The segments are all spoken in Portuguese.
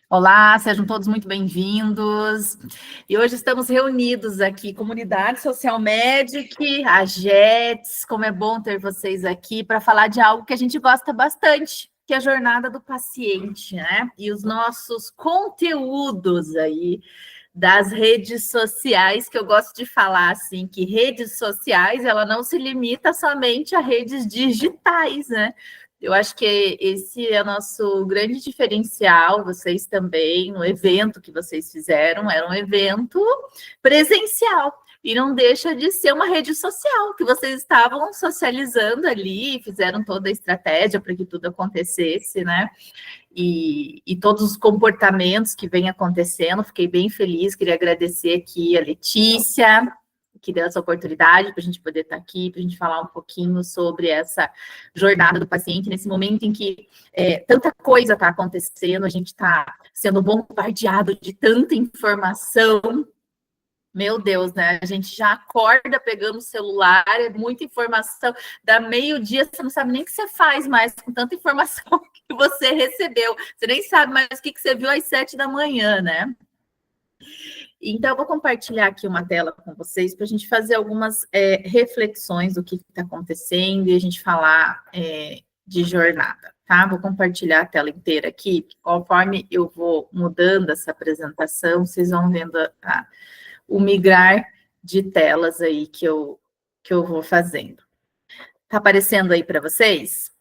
Olá, sejam todos muito bem-vindos. E hoje estamos reunidos aqui, Comunidade Social Medic, a JETS, como é bom ter vocês aqui para falar de algo que a gente gosta bastante, que é a jornada do paciente, né? E os nossos conteúdos aí das redes sociais, que eu gosto de falar assim, que redes sociais, ela não se limita somente a redes digitais, né? Eu acho que esse é o nosso grande diferencial, vocês também, no evento que vocês fizeram, era um evento presencial, e não deixa de ser uma rede social, que vocês estavam socializando ali, fizeram toda a estratégia para que tudo acontecesse, né? E todos os comportamentos que vem acontecendo, fiquei bem feliz, queria agradecer aqui a Letícia, que deu essa oportunidade para a gente poder estar aqui, para a gente falar um pouquinho sobre essa jornada do paciente, nesse momento em que tanta coisa está acontecendo, a gente está sendo bombardeado de tanta informação. Meu Deus, né? A gente já acorda pegando o celular, é muita informação. Dá meio-dia, você não sabe nem o que você faz mais com tanta informação que você recebeu. Você nem sabe mais o que você viu às 7 da manhã, né? Então, eu vou compartilhar aqui uma tela com vocês para a gente fazer algumas reflexões do que está acontecendo e a gente falar de jornada, tá? Vou compartilhar a tela inteira aqui. Conforme eu vou mudando essa apresentação, vocês vão vendo o migrar de telas aí que eu vou fazendo. Tá aparecendo aí para vocês?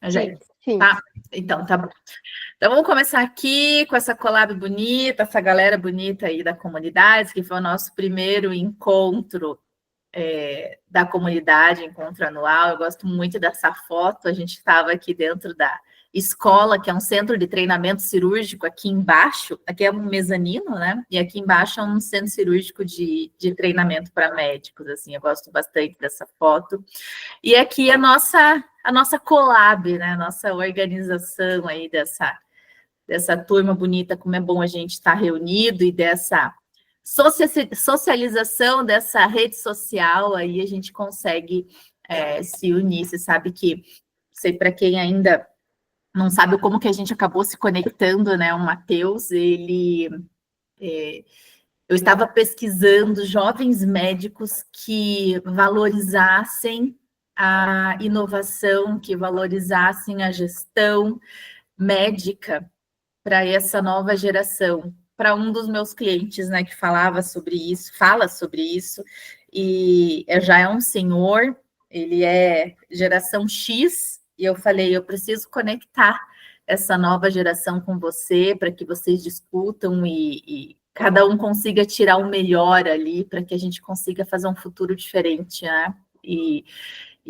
Gente, sim. Tá? Então, tá bom. Então, vamos começar aqui com essa collab bonita, essa galera bonita aí da comunidade, que foi o nosso primeiro encontro da comunidade, encontro anual. Eu gosto muito dessa foto. A gente estava aqui dentro da escola, que é um centro de treinamento cirúrgico aqui embaixo. Aqui é um mezanino, né? E aqui embaixo é um centro cirúrgico de treinamento para médicos, assim. Eu gosto bastante dessa foto. E aqui a nossa collab, né? A nossa organização aí dessa turma bonita, como é bom a gente estar reunido e dessa socialização dessa rede social, aí a gente consegue se unir. Você sabe que, sei para quem ainda não sabe como que a gente acabou se conectando, né? O Matheus, eu estava pesquisando jovens médicos que valorizassem a inovação, que valorizassem a gestão médica para essa nova geração, para um dos meus clientes, né, que fala sobre isso, e já é um senhor, ele é geração X, e eu falei, eu preciso conectar essa nova geração com você, para que vocês discutam e cada um consiga tirar o melhor ali, para que a gente consiga fazer um futuro diferente, né? E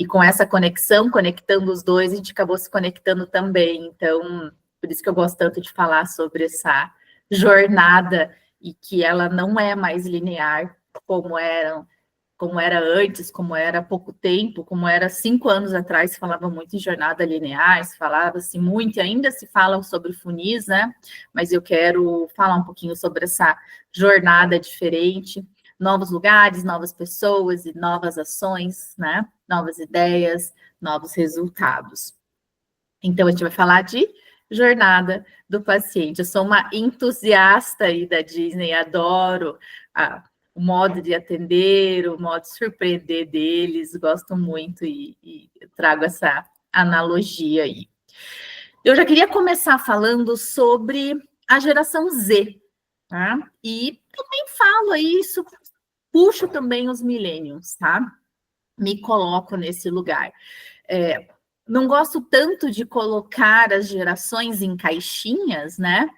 com essa conexão, conectando os dois, a gente acabou se conectando também. Então, por isso que eu gosto tanto de falar sobre essa jornada e que ela não é mais linear como era antes, como era há pouco tempo, como era 5 anos atrás, se falava muito em jornada linear, se falava-se muito, e ainda se fala sobre funis, né? Mas eu quero falar um pouquinho sobre essa jornada diferente, novos lugares, novas pessoas e novas ações, né? Novas ideias, novos resultados. Então, a gente vai falar de jornada do paciente. Eu sou uma entusiasta aí da Disney, adoro o modo de atender, o modo de surpreender deles, gosto muito e trago essa analogia aí. Eu já queria começar falando sobre a geração Z, tá? E também falo isso, puxo também os millennials, tá? Me coloco nesse lugar. Não gosto tanto de colocar as gerações em caixinhas, né?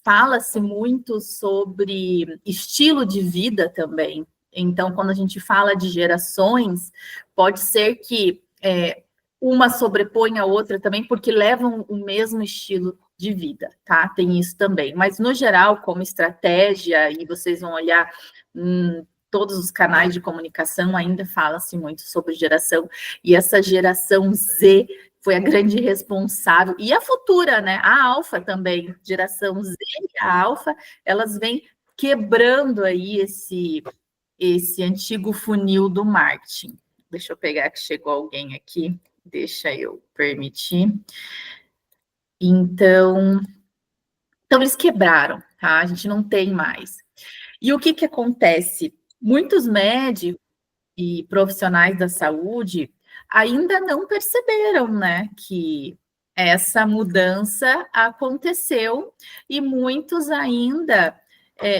Fala-se muito sobre estilo de vida também. Então, quando a gente fala de gerações, pode ser que uma sobreponha a outra também, porque levam o mesmo estilo de vida, tá? Tem isso também. Mas, no geral, como estratégia, e vocês vão olhar todos os canais de comunicação, ainda fala-se muito sobre geração, e essa geração Z foi a grande responsável, e a futura, né? A Alfa também, geração Z e a Alfa, elas vêm quebrando aí esse antigo funil do marketing. Deixa eu pegar que chegou alguém aqui, deixa eu permitir. Então eles quebraram, tá? A gente não tem mais. E o que acontece? Muitos médicos e profissionais da saúde ainda não perceberam, né, que essa mudança aconteceu e muitos ainda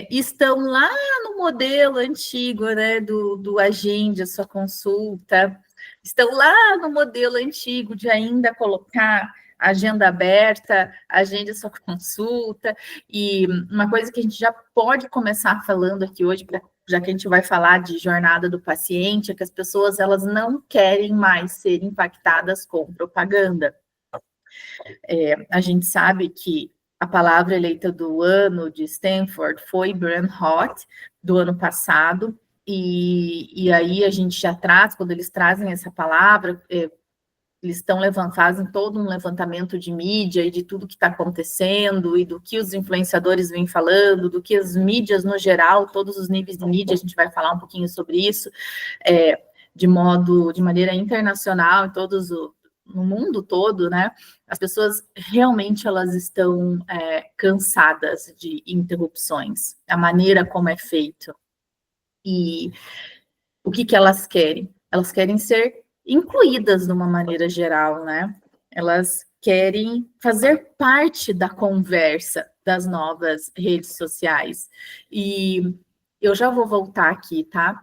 estão lá no modelo antigo, né, do agende a sua consulta, estão lá no modelo antigo de ainda colocar agenda aberta, agende a sua consulta, e uma coisa que a gente já pode começar falando aqui hoje, já que a gente vai falar de jornada do paciente, é que as pessoas elas não querem mais ser impactadas com propaganda. A gente sabe que a palavra eleita do ano de Stanford foi Brain Rot, do ano passado, e aí a gente já traz, quando eles trazem essa palavra, eles fazem todo um levantamento de mídia e de tudo que está acontecendo e do que os influenciadores vêm falando, do que as mídias no geral, todos os níveis de mídia, a gente vai falar um pouquinho sobre isso, de maneira internacional, no mundo todo, né? As pessoas realmente elas estão cansadas de interrupções, a maneira como é feito. E o que elas querem? Elas querem ser incluídas de uma maneira geral, né? Elas querem fazer parte da conversa das novas redes sociais. E eu já vou voltar aqui, tá?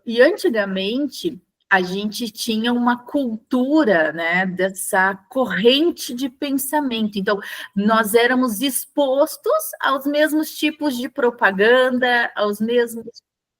E antigamente a gente tinha uma cultura, né, dessa corrente de pensamento. Então, nós éramos expostos aos mesmos tipos de propaganda, aos mesmos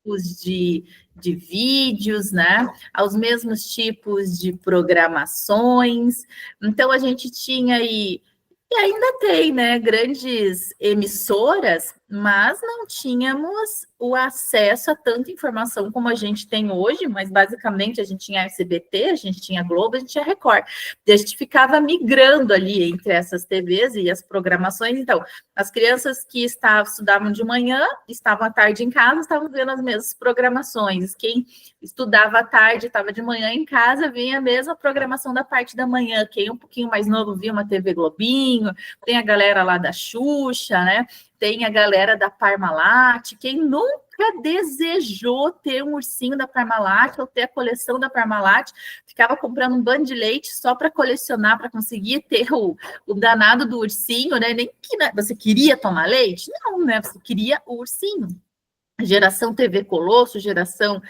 tipos de vídeos, né, aos mesmos tipos de programações. Então, a gente tinha aí, e ainda tem, né, grandes emissoras, mas não tínhamos o acesso a tanta informação como a gente tem hoje, mas basicamente a gente tinha SBT, a gente tinha Globo, a gente tinha Record. E a gente ficava migrando ali entre essas TVs e as programações. Então, as crianças que estudavam de manhã, estavam à tarde em casa, estavam vendo as mesmas programações. Quem estudava à tarde, estava de manhã em casa, vinha a mesma programação da parte da manhã. Quem é um pouquinho mais novo via uma TV Globinho, tem a galera lá da Xuxa, né? Tem a galera da Parmalat. Quem nunca desejou ter um ursinho da Parmalat ou ter a coleção da Parmalat, ficava comprando um bando de leite só para colecionar, para conseguir ter o danado do ursinho, né? Nem que você queria tomar leite? Não, né? Você queria o ursinho. Geração TV Colosso, geração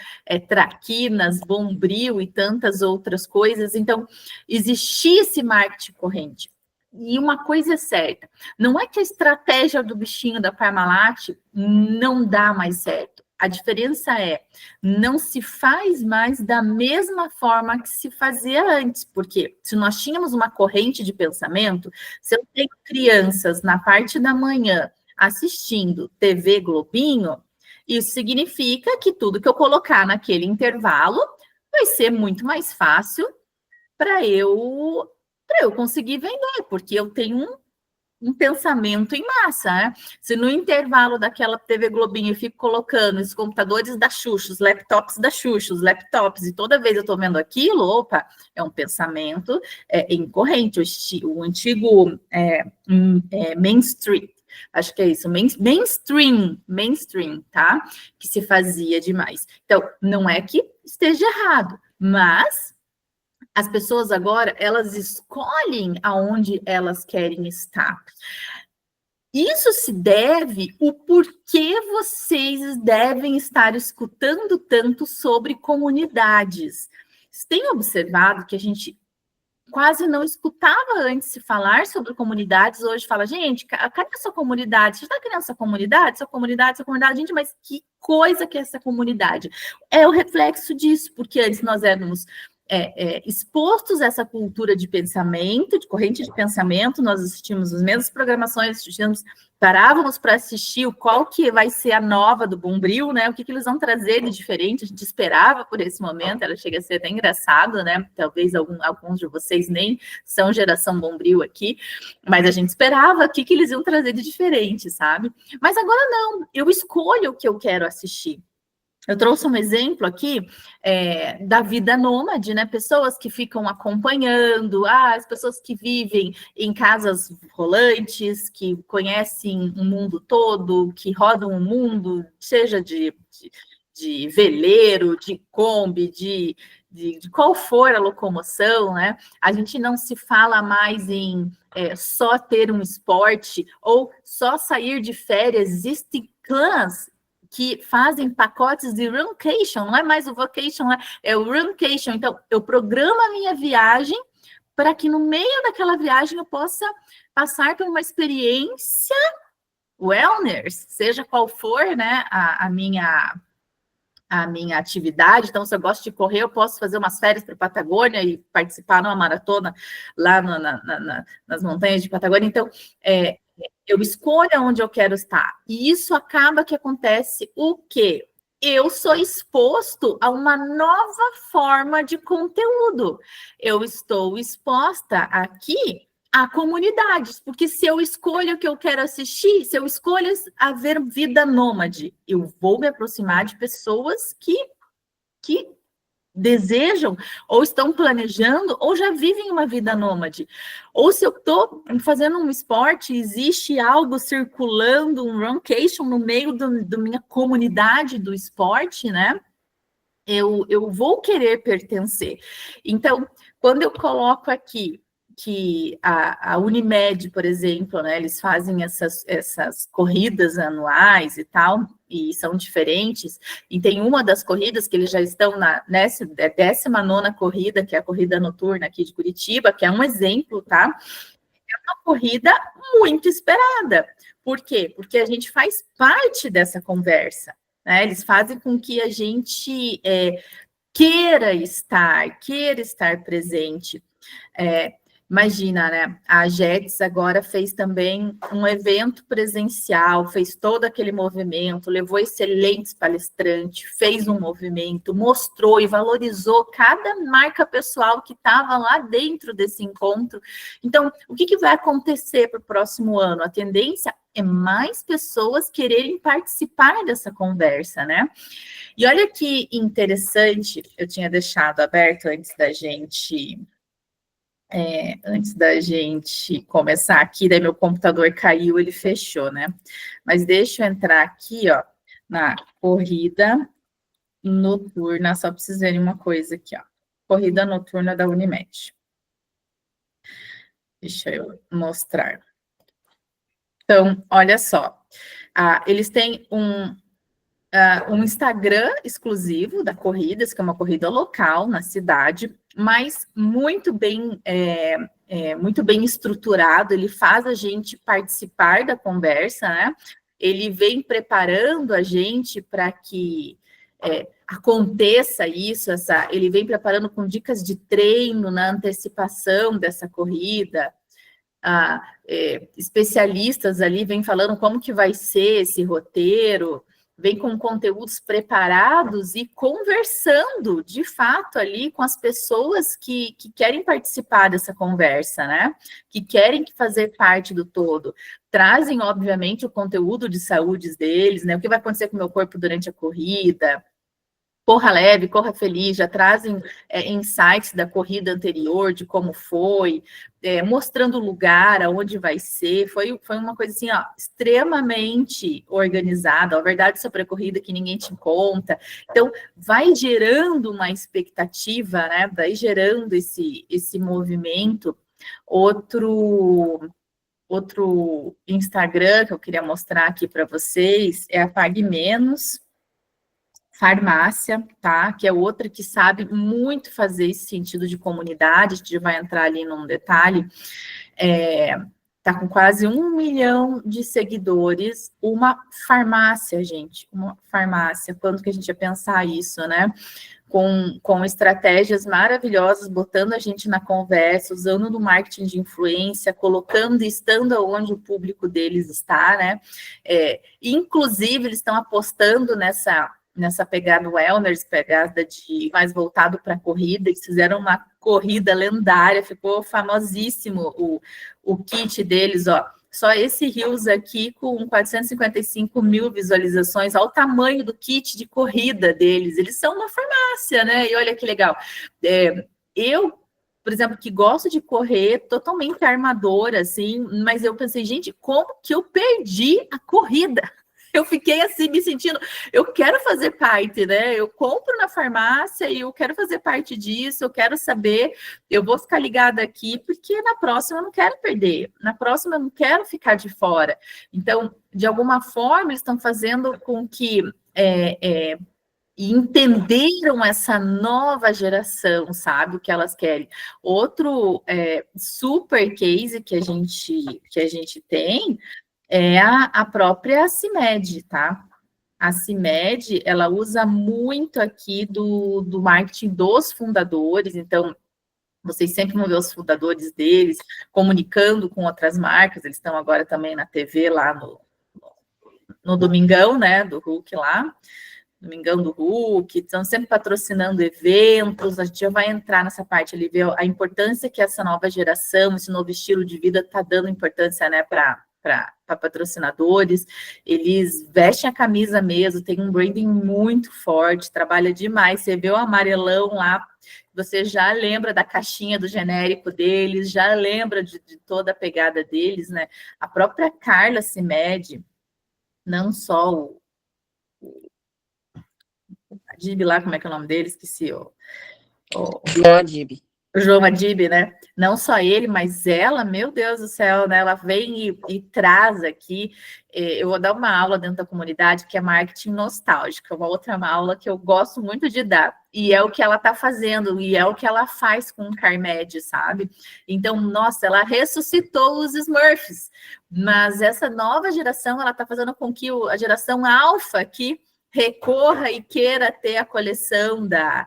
Traquinas, Bombril e tantas outras coisas. Então, existia esse marketing corrente. E uma coisa é certa, não é que a estratégia do bichinho da Parmalat não dá mais certo. A diferença é, não se faz mais da mesma forma que se fazia antes, porque se nós tínhamos uma corrente de pensamento, se eu tenho crianças na parte da manhã assistindo TV Globinho, isso significa que tudo que eu colocar naquele intervalo vai ser muito mais fácil para eu conseguir vender, porque eu tenho um pensamento em massa, né? Se no intervalo daquela TV Globinho eu fico colocando os computadores da Xuxa, os laptops da Xuxa, os laptops, e toda vez eu estou vendo aquilo, opa, é um pensamento incorrente, o antigo mainstream, acho que é isso, mainstream, tá? Que se fazia demais. Então, não é que esteja errado, mas as pessoas agora, elas escolhem aonde elas querem estar. Isso se deve o porquê vocês devem estar escutando tanto sobre comunidades. Vocês têm observado que a gente quase não escutava antes se falar sobre comunidades, hoje fala, gente, cadê a sua comunidade? Você está criando essa comunidade? Sua comunidade, gente, mas que coisa que é essa comunidade? É o reflexo disso, porque antes nós éramos expostos a essa cultura de pensamento, de corrente de pensamento, nós assistimos as mesmas programações, parávamos para assistir qual que vai ser a nova do Bombril, né? O que eles vão trazer de diferente, a gente esperava por esse momento, ela chega a ser até engraçado, né? Talvez alguns de vocês nem são geração Bombril aqui, mas a gente esperava o que eles iam trazer de diferente, sabe? Mas agora não, eu escolho o que eu quero assistir. Eu trouxe um exemplo aqui da vida nômade, né? Pessoas que ficam acompanhando, as pessoas que vivem em casas rolantes, que conhecem o mundo todo, que rodam o mundo, seja de veleiro, de Kombi, de qual for a locomoção, né? A gente não se fala mais em só ter um esporte ou só sair de férias. Existem clãs que fazem pacotes de runcation, não é mais o vacation, é o runcation. Então, eu programo a minha viagem para que no meio daquela viagem eu possa passar por uma experiência wellness, seja qual for, né, a minha atividade. Então, se eu gosto de correr, eu posso fazer umas férias para a Patagônia e participar numa maratona lá nas montanhas de Patagônia. Então, eu escolho onde eu quero estar. E isso acaba que acontece o quê? Eu sou exposto a uma nova forma de conteúdo. Eu estou exposta aqui a comunidades, porque se eu escolho o que eu quero assistir, se eu escolho a ver vida nômade, eu vou me aproximar de pessoas que desejam, ou estão planejando, ou já vivem uma vida nômade. Ou se eu estou fazendo um esporte, existe algo circulando, um runcation no meio da minha comunidade do esporte, né? Eu vou querer pertencer. Então, quando eu coloco aqui que a Unimed, por exemplo, né, eles fazem essas corridas anuais e tal, e são diferentes, e tem uma das corridas que eles já estão nessa 19ª corrida, que é a corrida noturna aqui de Curitiba, que é um exemplo, tá? É uma corrida muito esperada. Por quê? Porque a gente faz parte dessa conversa, né? Eles fazem com que a gente queira estar presente. Imagina, né? A Jets agora fez também um evento presencial, fez todo aquele movimento, levou excelentes palestrantes, fez um movimento, mostrou e valorizou cada marca pessoal que estava lá dentro desse encontro. Então, o que vai acontecer para o próximo ano? A tendência é mais pessoas quererem participar dessa conversa, né? E olha que interessante, eu tinha deixado aberto antes da gente começar aqui, daí meu computador caiu, ele fechou, né? Mas deixa eu entrar aqui, ó, na corrida noturna, só para vocês verem uma coisa aqui, ó. Corrida noturna da Unimed. Deixa eu mostrar. Então, olha só. Eles têm um Instagram exclusivo da corrida, que é uma corrida local na cidade, mas muito bem estruturado. Ele faz a gente participar da conversa, né? Ele vem preparando a gente para que aconteça isso. Ele vem preparando com dicas de treino na antecipação dessa corrida. Especialistas ali vêm falando como que vai ser esse roteiro, vem com conteúdos preparados e conversando, de fato, ali com as pessoas que querem participar dessa conversa, né? Que querem fazer parte do todo. Trazem, obviamente, o conteúdo de saúde deles, né? O que vai acontecer com o meu corpo durante a corrida. Corra leve, corra feliz, já trazem insights da corrida anterior, de como foi, mostrando o lugar, aonde vai ser. Foi uma coisa assim, ó, extremamente organizada, a verdade sobre a corrida que ninguém te conta. Então, vai gerando uma expectativa, né? Vai gerando esse movimento. Outro Instagram que eu queria mostrar aqui para vocês é a Pague Menos Farmácia, tá? Que é outra que sabe muito fazer esse sentido de comunidade. A gente vai entrar ali num detalhe. Tá com quase 1 milhão de seguidores. Uma farmácia, gente, uma farmácia. Quando que a gente ia pensar isso, né? Com estratégias maravilhosas, botando a gente na conversa, usando no marketing de influência, colocando e estando onde o público deles está, né? Inclusive, eles estão apostando nessa pegada wellness, pegada de mais voltado para a corrida. Eles fizeram uma corrida lendária, ficou famosíssimo o kit deles, ó. só esse Reels aqui com 455 mil visualizações, ao tamanho do kit de corrida deles. Eles são uma farmácia, né? E olha que legal. Eu, por exemplo, que gosto de correr, totalmente armadora, assim, mas eu pensei, gente, como que eu perdi a corrida? Eu fiquei assim, me sentindo, eu quero fazer parte, né? Eu compro na farmácia e eu quero fazer parte disso, eu quero saber, eu vou ficar ligada aqui, porque na próxima eu não quero perder, na próxima eu não quero ficar de fora. Então, de alguma forma, eles estão fazendo com que entenderam essa nova geração, sabe, o que elas querem. Outro super case que a gente tem é a própria CIMED, tá? A CIMED, ela usa muito aqui do marketing dos fundadores, então, vocês sempre vão ver os fundadores deles comunicando com outras marcas, eles estão agora também na TV lá no Domingão, né, do Hulk lá, Domingão do Hulk, estão sempre patrocinando eventos, a gente já vai entrar nessa parte ali, ver a importância que essa nova geração, esse novo estilo de vida está dando importância, né, para patrocinadores, eles vestem a camisa mesmo, tem um branding muito forte, trabalha demais, você vê o amarelão lá, você já lembra da caixinha do genérico deles, já lembra de toda a pegada deles, né, a própria Carla CIMED, não só o Adib lá, como é que é o nome dele? Esqueci. O Adib. O João Adib, né? Não só ele, mas ela, meu Deus do céu, né? Ela vem e traz aqui. Eu vou dar uma aula dentro da comunidade que é marketing nostálgico, uma outra aula que eu gosto muito de dar. E é o que ela está fazendo, e é o que ela faz com o Carmed, sabe? Então, nossa, ela ressuscitou os Smurfs. Mas essa nova geração, ela está fazendo com que a geração alfa aqui recorra e queira ter a coleção da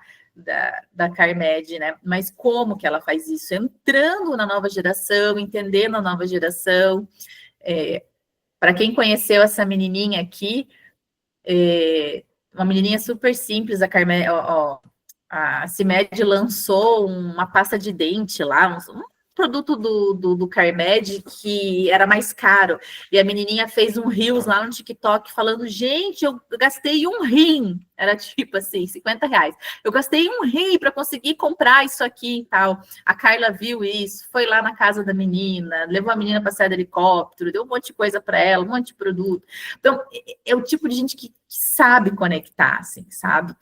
Carmed, né? Mas como que ela faz isso? Entrando na nova geração, entendendo a nova geração. Para quem conheceu essa menininha aqui, uma menininha super simples, a Carmed, a CIMED lançou uma pasta de dente lá, um produto do Carmed que era mais caro. E a menininha fez um Reels lá no TikTok falando, gente, eu gastei um rim. Era tipo assim, 50 reais. Eu gastei um rim para conseguir comprar isso aqui e tal. A Carla viu isso, foi lá na casa da menina, levou a menina para sair do helicóptero, deu um monte de coisa para ela, um monte de produto. Então, é o tipo de gente que sabe conectar, assim, sabe?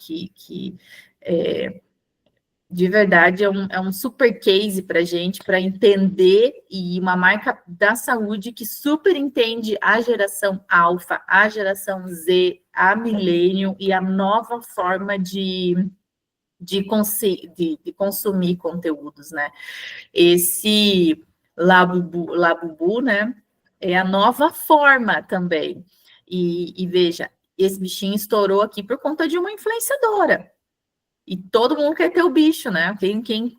De verdade, é um super case para a gente, para entender, e uma marca da saúde que super entende a geração alfa, a geração Z, a milênio e a nova forma de consumir conteúdos, né? Esse Labubu, né? É a nova forma também. E veja, esse bichinho estourou aqui por conta de uma influenciadora. E todo mundo quer ter o bicho, né?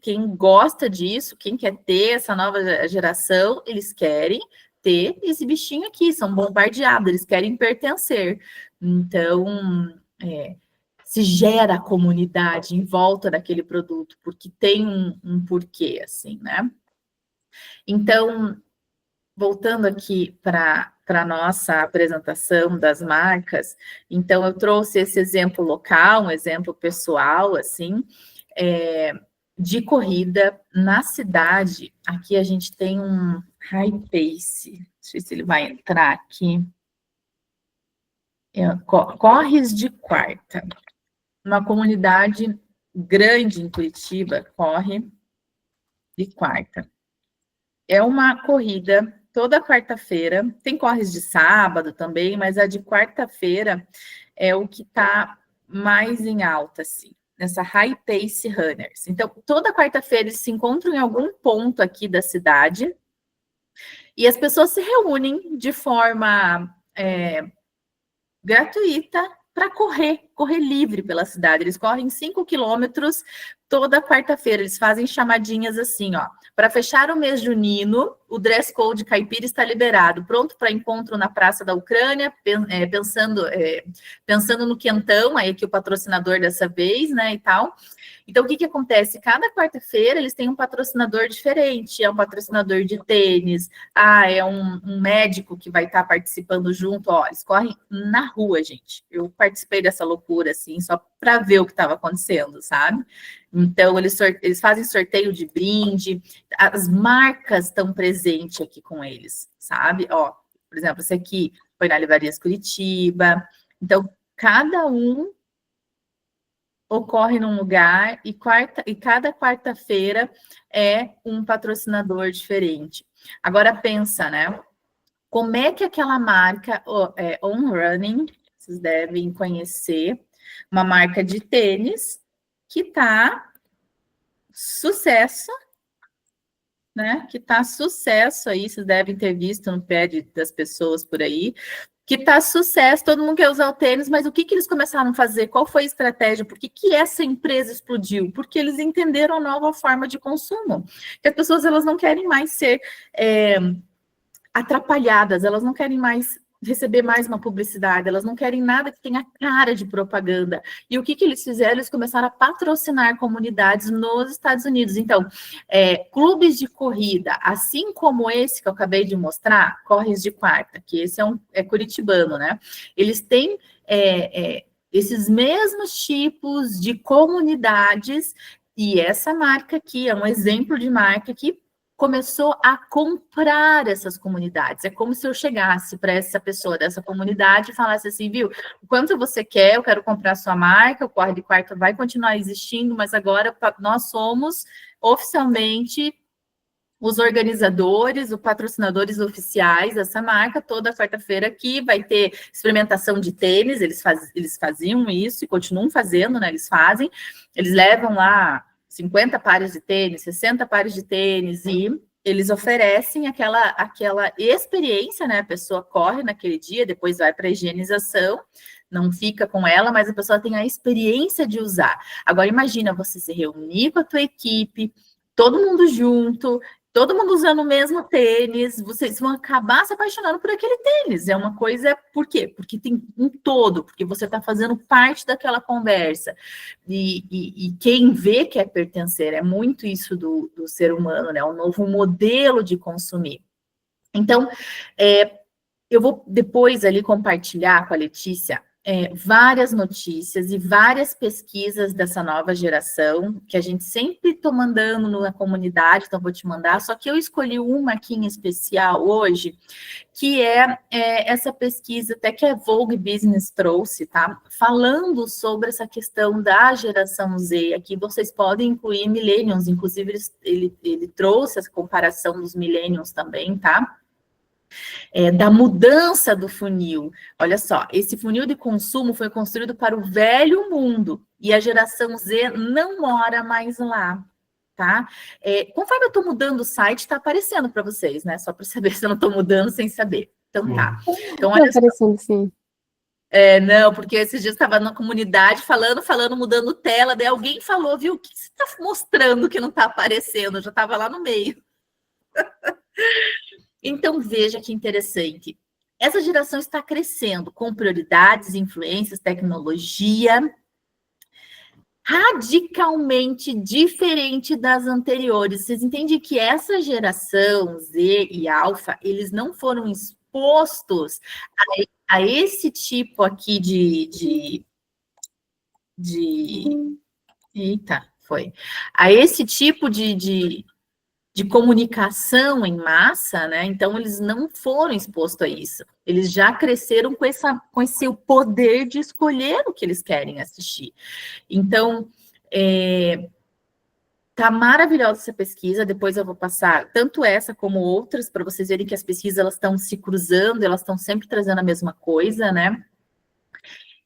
Quem gosta disso, quem quer ter essa nova geração, eles querem ter esse bichinho aqui, são bombardeados, eles querem pertencer. Então, se gera a comunidade em volta daquele produto, porque tem um porquê, assim, né? Então, voltando aqui para a nossa apresentação das marcas, então eu trouxe esse exemplo local, um exemplo pessoal, assim, de corrida na cidade. Aqui a gente tem um high pace, não sei se ele vai entrar aqui. Corres de Quarta, uma comunidade grande em Curitiba, corre de quarta. É uma corrida toda quarta-feira, tem corres de sábado também, mas a de quarta-feira é o que está mais em alta, assim, nessa High Pace Runners. Então, toda quarta-feira eles se encontram em algum ponto aqui da cidade e as pessoas se reúnem de forma gratuita para correr. correr livre pela cidade. Eles correm 5 quilômetros toda quarta-feira. Eles fazem chamadinhas assim, ó. Para fechar o mês junino, o dress code caipira está liberado, pronto para encontro na Praça da Ucrânia, pensando no quentão, aí que o patrocinador dessa vez, né, e tal. Então, o que acontece? Cada quarta-feira eles têm um patrocinador diferente, é um patrocinador de tênis, é um médico que vai estar participando junto, ó, eles correm na rua, gente. Eu participei dessa loucura, assim, só para ver o que estava acontecendo, sabe? Então, eles fazem sorteio de brinde, as marcas estão presentes aqui com eles, sabe? Ó, por exemplo, esse aqui foi na Livrarias Curitiba. Então, cada um ocorre num lugar e cada quarta-feira é um patrocinador diferente. Agora pensa, né? Como é que aquela marca On Running, vocês devem conhecer, uma marca de tênis que tá sucesso, né? Que tá sucesso aí, vocês devem ter visto no pé das pessoas por aí, que tá sucesso, todo mundo quer usar o tênis, mas o que eles começaram a fazer? Qual foi a estratégia? Por que essa empresa explodiu? Porque eles entenderam a nova forma de consumo. Que as pessoas, elas não querem mais ser atrapalhadas, elas não querem mais receber mais uma publicidade, elas não querem nada que tenha cara de propaganda. E o que eles fizeram? Eles começaram a patrocinar comunidades nos Estados Unidos. Então, clubes de corrida, assim como esse que eu acabei de mostrar, Corres de Quarta, que esse é curitibano, né? Eles têm esses mesmos tipos de comunidades, e essa marca aqui é um exemplo de marca que começou a comprar essas comunidades. É como se eu chegasse para essa pessoa dessa comunidade e falasse assim, viu, quanto você quer, eu quero comprar a sua marca, o Corre de Quarta vai continuar existindo, mas agora nós somos oficialmente os organizadores, os patrocinadores oficiais dessa marca. Toda quarta-feira aqui vai ter experimentação de tênis, eles faziam isso e continuam fazendo, né? Eles levam lá 50 pares de tênis, 60 pares de tênis, e eles oferecem aquela experiência, né? A pessoa corre naquele dia, depois vai para a higienização, não fica com ela, mas a pessoa tem a experiência de usar. Agora, imagina você se reunir com a tua equipe, todo mundo junto, todo mundo usando o mesmo tênis, vocês vão acabar se apaixonando por aquele tênis. É uma coisa, por quê? Porque tem um todo, porque você está fazendo parte daquela conversa. E quem vê quer pertencer, é muito isso do ser humano, né? Um novo modelo de consumir. Então, eu vou depois ali compartilhar com a Letícia várias notícias e várias pesquisas dessa nova geração, que a gente sempre está mandando na comunidade, então vou te mandar, só que eu escolhi uma aqui em especial hoje, que é essa pesquisa até que a Vogue Business trouxe, tá? Falando sobre essa questão da geração Z, aqui vocês podem incluir millennials, inclusive ele trouxe essa comparação dos millennials também, tá? Da mudança do funil. Olha só, esse funil de consumo foi construído para o velho mundo e a geração Z não mora mais lá, tá? Conforme eu estou mudando o site, está aparecendo para vocês, né? Só para saber se eu não estou mudando sem saber. Então tá. Então, olha só. Aparecendo, sim. Não, porque esses dias estava na comunidade falando, mudando tela, daí alguém falou, viu, o que você está mostrando que não está aparecendo? Eu já estava lá no meio. Então, veja que interessante. Essa geração está crescendo com prioridades, influências, tecnologia radicalmente diferente das anteriores. Vocês entendem que essa geração Z e Alfa, eles não foram expostos a esse tipo aqui Eita, foi. A esse tipo de comunicação em massa, né? Então, eles não foram expostos a isso. Eles já cresceram com esse poder de escolher o que eles querem assistir. Então, tá maravilhosa essa pesquisa. Depois eu vou passar tanto essa como outras, para vocês verem que as pesquisas elas estão se cruzando, elas estão sempre trazendo a mesma coisa, né?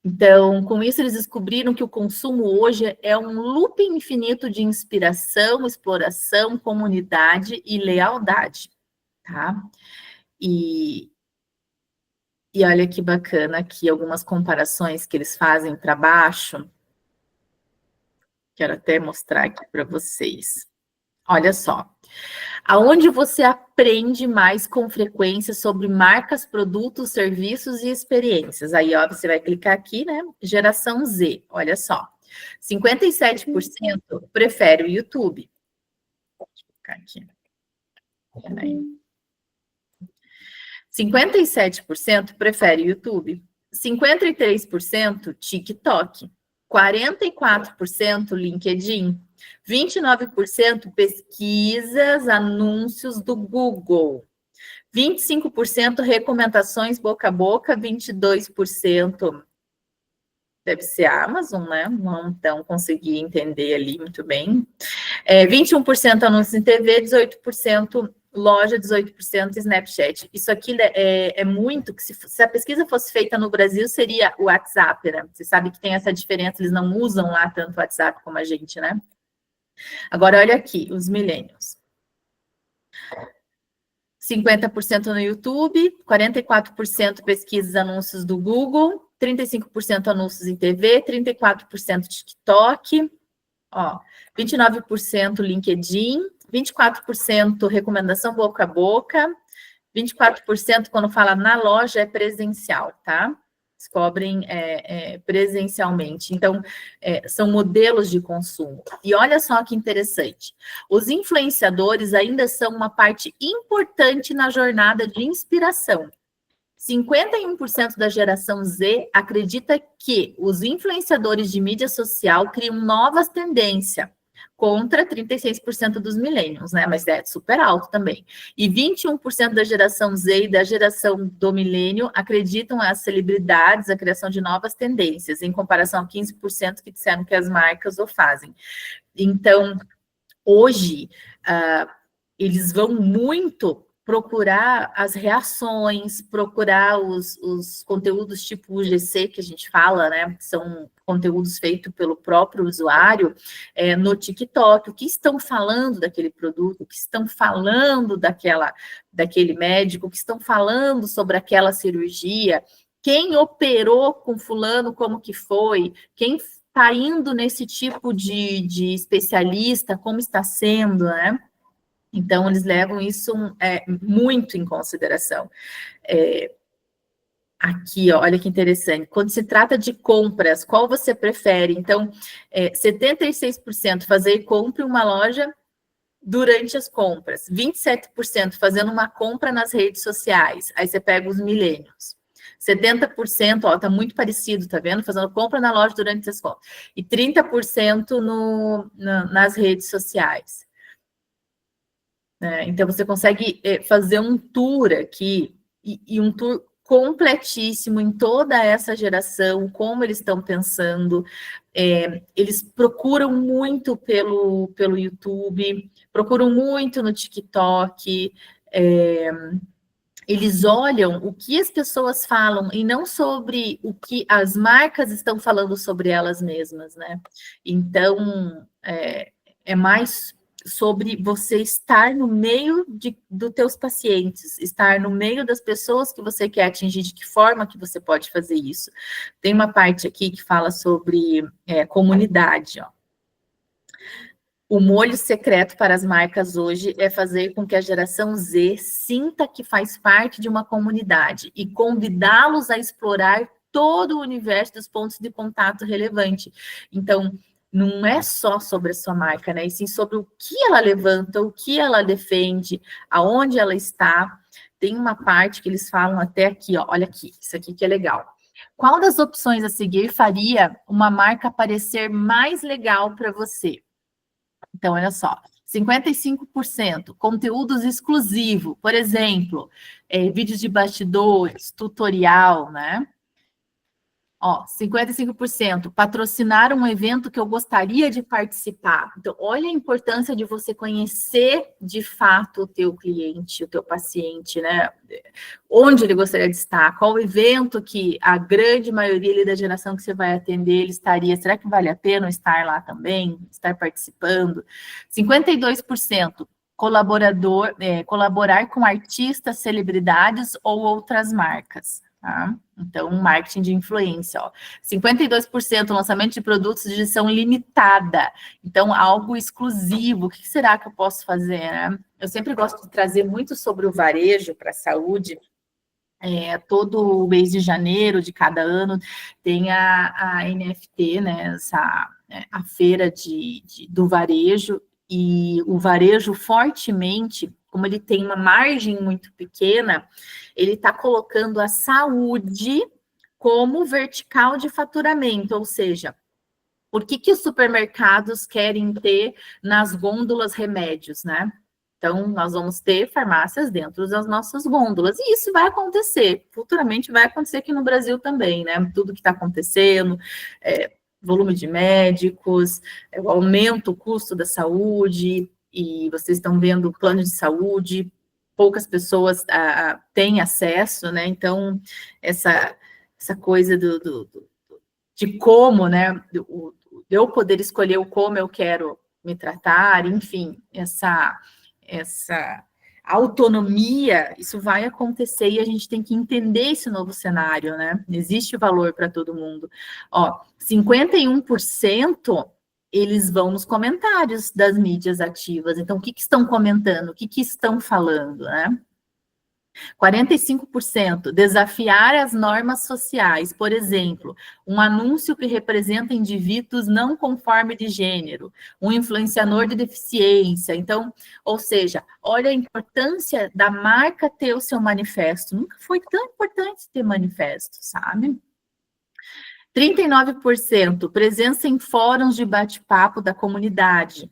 Então, com isso, eles descobriram que o consumo hoje é um looping infinito de inspiração, exploração, comunidade e lealdade, tá? E E olha que bacana aqui algumas comparações que eles fazem para baixo. Quero até mostrar aqui para vocês. Olha só. Aonde você aprende mais com frequência sobre marcas, produtos, serviços e experiências? Aí, ó, você vai clicar aqui, né? Geração Z, olha só. 57% prefere o YouTube. Vou clicar aqui. Peraí. 57% prefere YouTube, 53% TikTok, 44% LinkedIn, 29% pesquisas, anúncios do Google, 25% recomendações boca a boca, 22% deve ser a Amazon, né? Não então consegui entender ali muito bem. 21% anúncios em TV, 18% loja, 18% Snapchat. Isso aqui é muito, que se a pesquisa fosse feita no Brasil, seria o WhatsApp, né? Você sabe que tem essa diferença, eles não usam lá tanto o WhatsApp como a gente, né? Agora, olha aqui, os millennials. 50% no YouTube, 44% pesquisas e anúncios do Google, 35% anúncios em TV, 34% TikTok, ó, 29% LinkedIn, 24% recomendação boca a boca, 24% quando fala na loja é presencial, tá? Descobrem presencialmente. Então, são modelos de consumo. E olha só que interessante. Os influenciadores ainda são uma parte importante na jornada de inspiração. 51% da geração Z acredita que os influenciadores de mídia social criam novas tendências, contra 36% dos millennials, né? Mas é super alto também. E 21% da geração Z e da geração do milênio acreditam as celebridades, a criação de novas tendências, em comparação a 15% que disseram que as marcas o fazem. Então, hoje, eles vão muito procurar as reações, procurar os conteúdos tipo UGC, que a gente fala, né? São conteúdos feitos pelo próprio usuário no TikTok, o que estão falando daquele produto, o que estão falando daquele médico, o que estão falando sobre aquela cirurgia, quem operou com fulano, como que foi, quem está indo nesse tipo de especialista, como está sendo, né? Então, eles levam isso muito em consideração. Aqui, ó, olha que interessante. Quando se trata de compras, qual você prefere? Então, 76% fazer compra em uma loja durante as compras, 27% fazendo uma compra nas redes sociais. Aí você pega os milênios. 70%, ó, tá muito parecido, tá vendo? Fazendo compra na loja durante as compras. E 30% nas redes sociais. Então, você consegue fazer um tour aqui, e um tour completíssimo em toda essa geração, como eles estão pensando. Eles procuram muito pelo YouTube, procuram muito no TikTok, eles olham o que as pessoas falam e não sobre o que as marcas estão falando sobre elas mesmas, né? Então, é mais sobre você estar no meio dos teus pacientes, estar no meio das pessoas que você quer atingir, de que forma que você pode fazer isso. Tem uma parte aqui que fala sobre comunidade, ó. O molho secreto para as marcas hoje é fazer com que a geração Z sinta que faz parte de uma comunidade e convidá-los a explorar todo o universo dos pontos de contato relevante. Então, não é só sobre a sua marca, né? E sim sobre o que ela levanta, o que ela defende, aonde ela está. Tem uma parte que eles falam até aqui, ó, olha aqui, isso aqui que é legal. Qual das opções a seguir faria uma marca parecer mais legal para você? Então, olha só, 55%, conteúdos exclusivos, por exemplo, vídeos de bastidores, tutorial, né? Ó, 55%, patrocinar um evento que eu gostaria de participar. Então, olha a importância de você conhecer de fato o teu cliente, o teu paciente, né? Onde ele gostaria de estar, qual evento que a grande maioria ali da geração que você vai atender, ele estaria. Será que vale a pena estar lá também, estar participando? 52%, colaborar com artistas, celebridades ou outras marcas. tá? Então, marketing de influência, ó. 52% lançamento de produtos de edição limitada. Então, algo exclusivo. O que será que eu posso fazer, né? Eu sempre gosto de trazer muito sobre o varejo para a saúde. Todo mês de janeiro de cada ano tem a NFT, né? A feira do varejo, e o varejo fortemente, como ele tem uma margem muito pequena, ele está colocando a saúde como vertical de faturamento, ou seja, por que os supermercados querem ter nas gôndolas remédios, né? Então, nós vamos ter farmácias dentro das nossas gôndolas, e isso vai acontecer, futuramente vai acontecer aqui no Brasil também, né? Tudo que está acontecendo, volume de médicos, o aumento do custo da saúde, e vocês estão vendo o plano de saúde, poucas pessoas têm acesso, né? Então, essa coisa de como, né? Eu poder escolher o como eu quero me tratar, enfim, essa autonomia, isso vai acontecer e a gente tem que entender esse novo cenário, né? Existe valor para todo mundo. Ó, 51% eles vão nos comentários das mídias ativas. Então, o que estão comentando? O que estão falando, né? 45% desafiar as normas sociais, por exemplo, um anúncio que representa indivíduos não conforme de gênero, um influenciador de deficiência. Então, ou seja, olha a importância da marca ter o seu manifesto. Nunca foi tão importante ter manifesto, sabe? 39% presença em fóruns de bate-papo da comunidade.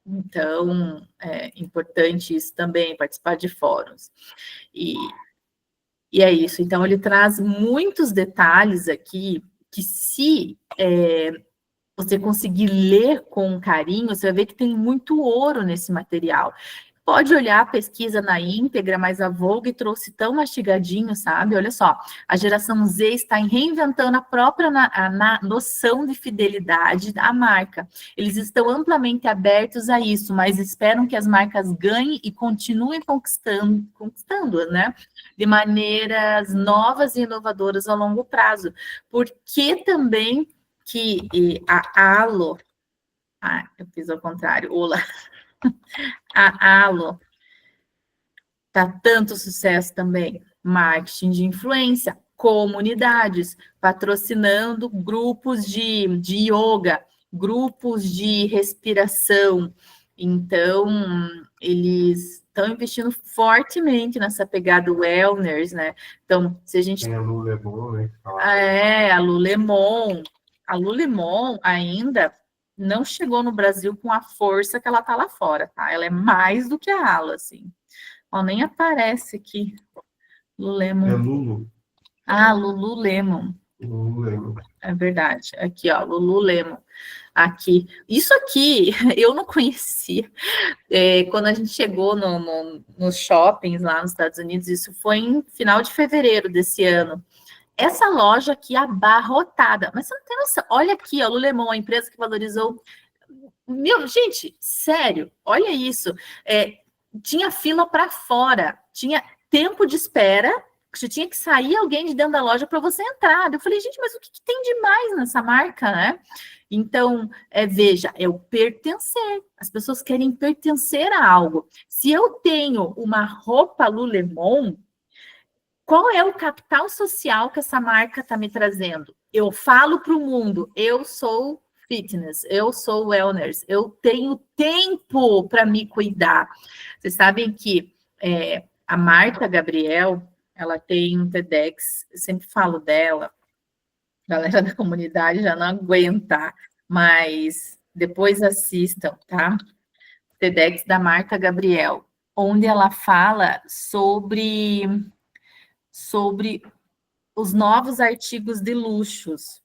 Então, é importante isso também, participar de fóruns. E é isso. Então, ele traz muitos detalhes aqui que, se você conseguir ler com carinho, você vai ver que tem muito ouro nesse material. Pode olhar a pesquisa na íntegra, mas a Vogue trouxe tão mastigadinho, sabe? Olha só, a geração Z está reinventando a própria noção de fidelidade da marca. Eles estão amplamente abertos a isso, mas esperam que as marcas ganhem e continuem conquistando, né? De maneiras novas e inovadoras a longo prazo. Porque também que a Alo... eu fiz ao contrário, Ola... A Alo tá tanto sucesso também, marketing de influência, comunidades, patrocinando grupos de yoga, grupos de respiração. Então, eles estão investindo fortemente nessa pegada wellness, né? Então, se a gente... Tem a Lulemon, né? A Lulemon. A Lulemon ainda não chegou no Brasil com a força que ela tá lá fora, tá? Ela é mais do que a Alo, assim. Ó, nem aparece aqui. Lulemon. É Lulu. Lululemon. Lululemon. É verdade. Aqui, ó, Lululemon. Aqui. Isso aqui eu não conhecia. Quando a gente chegou nos shoppings lá nos Estados Unidos, isso foi em final de fevereiro desse ano. Essa loja aqui abarrotada. Mas você não tem noção. Olha aqui, ó, Lululemon, a empresa que valorizou... Gente, sério, olha isso. Tinha fila para fora, tinha tempo de espera, você tinha que sair alguém de dentro da loja para você entrar. Eu falei, gente, mas o que tem de mais nessa marca, né? Então, veja, é o pertencer. As pessoas querem pertencer a algo. Se eu tenho uma roupa Lulemon, qual é o capital social que essa marca está me trazendo? Eu falo para o mundo, eu sou fitness, eu sou wellness, eu tenho tempo para me cuidar. Vocês sabem que a Marta Gabriel, ela tem um TEDx, eu sempre falo dela, a galera da comunidade já não aguenta, mas depois assistam, tá? TEDx da Marta Gabriel, onde ela fala sobre os novos artigos de luxos.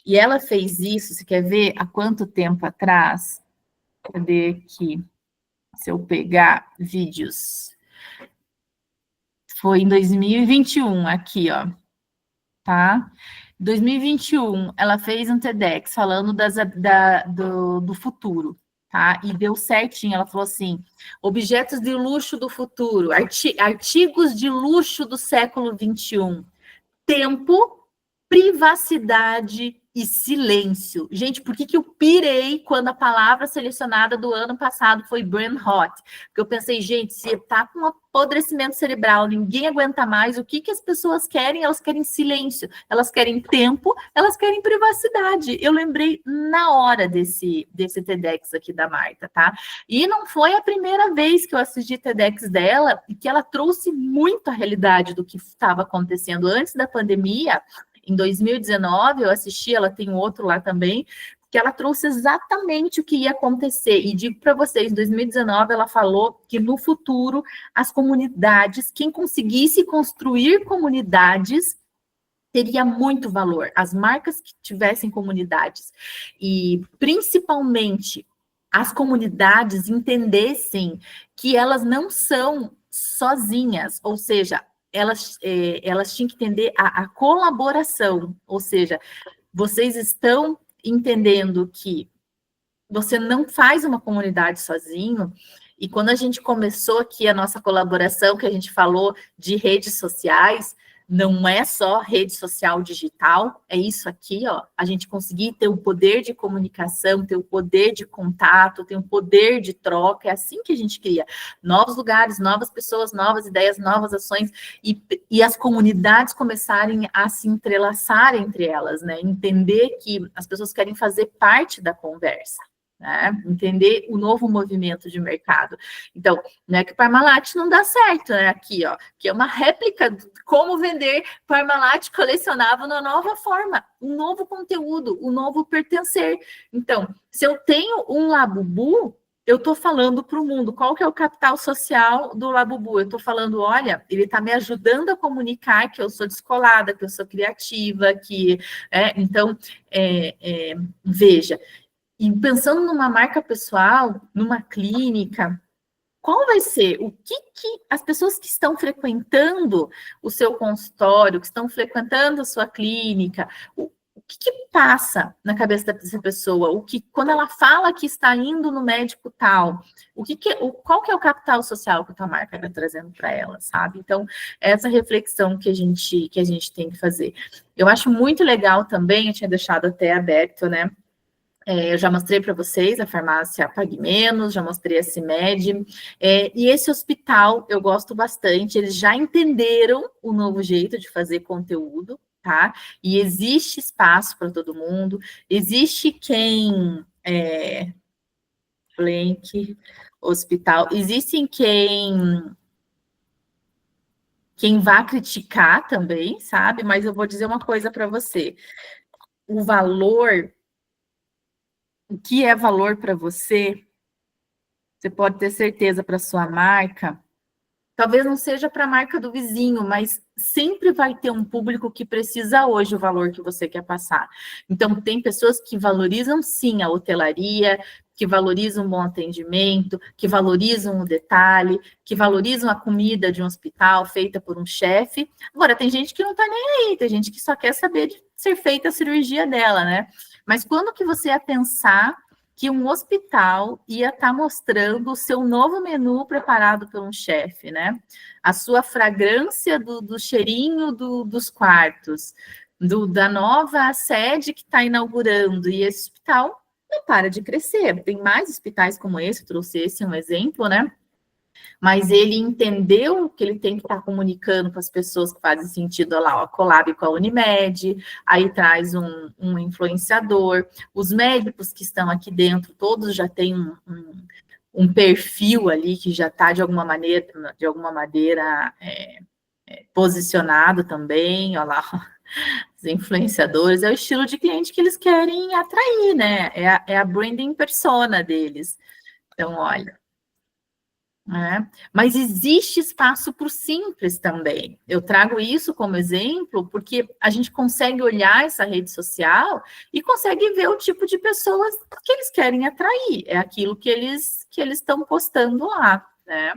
E ela fez isso, você quer ver há quanto tempo atrás? Cadê aqui? Se eu pegar vídeos. Foi em 2021, aqui, ó. Tá? Em 2021, ela fez um TEDx falando do futuro, tá? E deu certinho, ela falou assim, objetos de luxo do futuro, artigos de luxo do século XXI. tempo, privacidade e silêncio. Gente, por que eu pirei quando a palavra selecionada do ano passado foi brain rot? Porque eu pensei, gente, se tá com um apodrecimento cerebral, ninguém aguenta mais, o que as pessoas querem? Elas querem silêncio, elas querem tempo, elas querem privacidade. Eu lembrei na hora desse TEDx aqui da Marta, tá? E não foi a primeira vez que eu assisti TEDx dela e que ela trouxe muito a realidade do que estava acontecendo antes da pandemia. Em 2019, eu assisti, ela tem outro lá também, que ela trouxe exatamente o que ia acontecer. E digo para vocês, em 2019, ela falou que no futuro, as comunidades, quem conseguisse construir comunidades, teria muito valor. As marcas que tivessem comunidades. E, principalmente, as comunidades entendessem que elas não são sozinhas, ou seja, elas tinham que entender a colaboração, ou seja, vocês estão entendendo que você não faz uma comunidade sozinho, e quando a gente começou aqui a nossa colaboração, que a gente falou de redes sociais, não é só rede social digital, é isso aqui, ó, a gente conseguir ter o poder de comunicação, ter o poder de contato, ter o poder de troca, é assim que a gente cria novos lugares, novas pessoas, novas ideias, novas ações, e as comunidades começarem a se entrelaçar entre elas, né, entender que as pessoas querem fazer parte da conversa. Né? Entender o novo movimento de mercado. Então, não é que Parmalat não dá certo, né? Aqui, ó, que é uma réplica de como vender Parmalat colecionável na nova forma, um novo conteúdo, um novo pertencer. Então, se eu tenho um Labubu, eu estou falando para o mundo, qual que é o capital social do Labubu? Eu estou falando, olha, ele está me ajudando a comunicar que eu sou descolada, que eu sou criativa, que... então, veja... E pensando numa marca pessoal, numa clínica, qual vai ser? O que as pessoas que estão frequentando o seu consultório, que estão frequentando a sua clínica, o que passa na cabeça dessa pessoa? Quando ela fala que está indo no médico tal, qual que é o capital social que a tua marca está trazendo para ela, sabe? Então, essa reflexão que a gente tem que fazer. Eu acho muito legal também, eu tinha deixado até aberto, né? Eu já mostrei para vocês a farmácia Pague Menos, já mostrei a CIMED, e esse hospital eu gosto bastante, eles já entenderam o novo jeito de fazer conteúdo, tá? E existe espaço para todo mundo, existe quem... Blank, hospital, existem quem vá criticar também, sabe? Mas eu vou dizer uma coisa para você, o valor... O que é valor para você, você pode ter certeza para sua marca, talvez não seja para a marca do vizinho, mas sempre vai ter um público que precisa hoje o valor que você quer passar. Então, tem pessoas que valorizam sim a hotelaria, que valorizam um bom atendimento, que valorizam o detalhe, que valorizam a comida de um hospital feita por um chefe. Agora, tem gente que não está nem aí, tem gente que só quer saber de ser feita a cirurgia dela, né? Mas quando que você ia pensar que um hospital ia estar mostrando o seu novo menu preparado por um chefe, né? A sua fragrância do cheirinho dos quartos, da nova sede que está inaugurando, e esse hospital não para de crescer. Tem mais hospitais como esse, trouxe esse um exemplo, né? Mas ele entendeu que ele tem que estar comunicando com as pessoas que fazem sentido, olha lá, ó, collab com a Unimed, aí traz um influenciador, os médicos que estão aqui dentro, todos já têm um perfil ali que já está de alguma maneira posicionado também, olha lá, os influenciadores, é o estilo de cliente que eles querem atrair, né? É a branding persona deles. Então, olha. Mas existe espaço para o simples também. Eu trago isso como exemplo porque a gente consegue olhar essa rede social e consegue ver o tipo de pessoas que eles querem atrair. É aquilo que eles estão postando lá, né?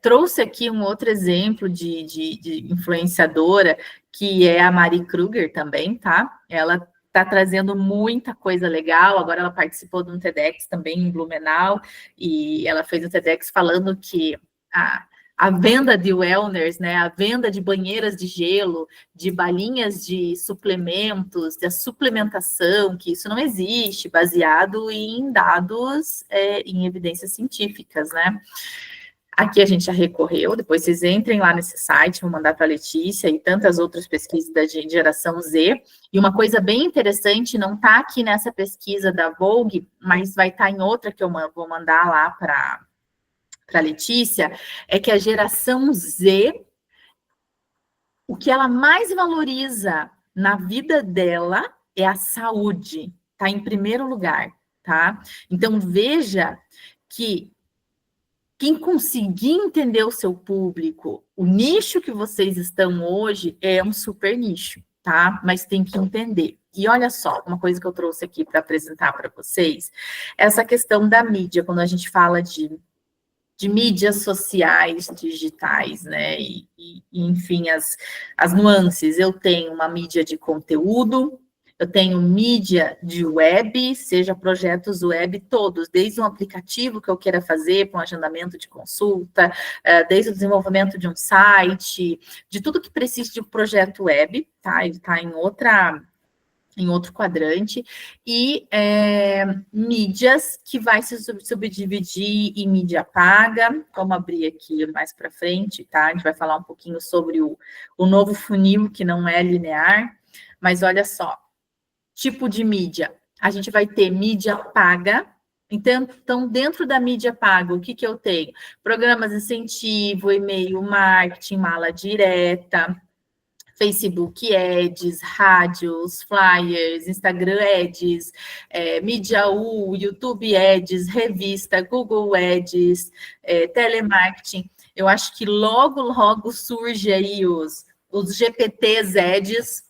Trouxe aqui um outro exemplo de influenciadora, que é a Mari Kruger também, tá? Ela está trazendo muita coisa legal, agora ela participou de um TEDx também em Blumenau, e ela fez um TEDx falando que a venda de wellness, né, a venda de banheiras de gelo, de balinhas de suplementos, da suplementação, que isso não existe, baseado em dados, em evidências científicas, né? Aqui a gente já recorreu, depois vocês entrem lá nesse site, vou mandar para a Letícia e tantas outras pesquisas da geração Z. E uma coisa bem interessante, não está aqui nessa pesquisa da Vogue, mas vai estar em outra que eu vou mandar lá para a Letícia, é que a geração Z, o que ela mais valoriza na vida dela é a saúde, está em primeiro lugar, tá? Então, veja que quem conseguir entender o seu público, o nicho que vocês estão hoje é um super nicho, tá? Mas tem que entender. E olha só, uma coisa que eu trouxe aqui para apresentar para vocês, essa questão da mídia, quando a gente fala de mídias sociais digitais, né? Enfim, as nuances. Eu tenho uma mídia de conteúdo, eu tenho mídia de web, seja projetos web todos, desde um aplicativo que eu queira fazer para um agendamento de consulta, desde o desenvolvimento de um site, de tudo que precisa de um projeto web, tá? Ele está em outro quadrante, e mídias que vai se subdividir em mídia paga, vamos abrir aqui mais para frente, tá? A gente vai falar um pouquinho sobre o novo funil, que não é linear, mas olha só, tipo de mídia, a gente vai ter mídia paga. Então, dentro da mídia paga, o que eu tenho? Programas de incentivo, e-mail marketing, mala direta, Facebook Ads, rádios, flyers, Instagram Ads, Mídia U, YouTube Ads, revista, Google Ads, telemarketing. Eu acho que logo surge aí os GPTs Ads.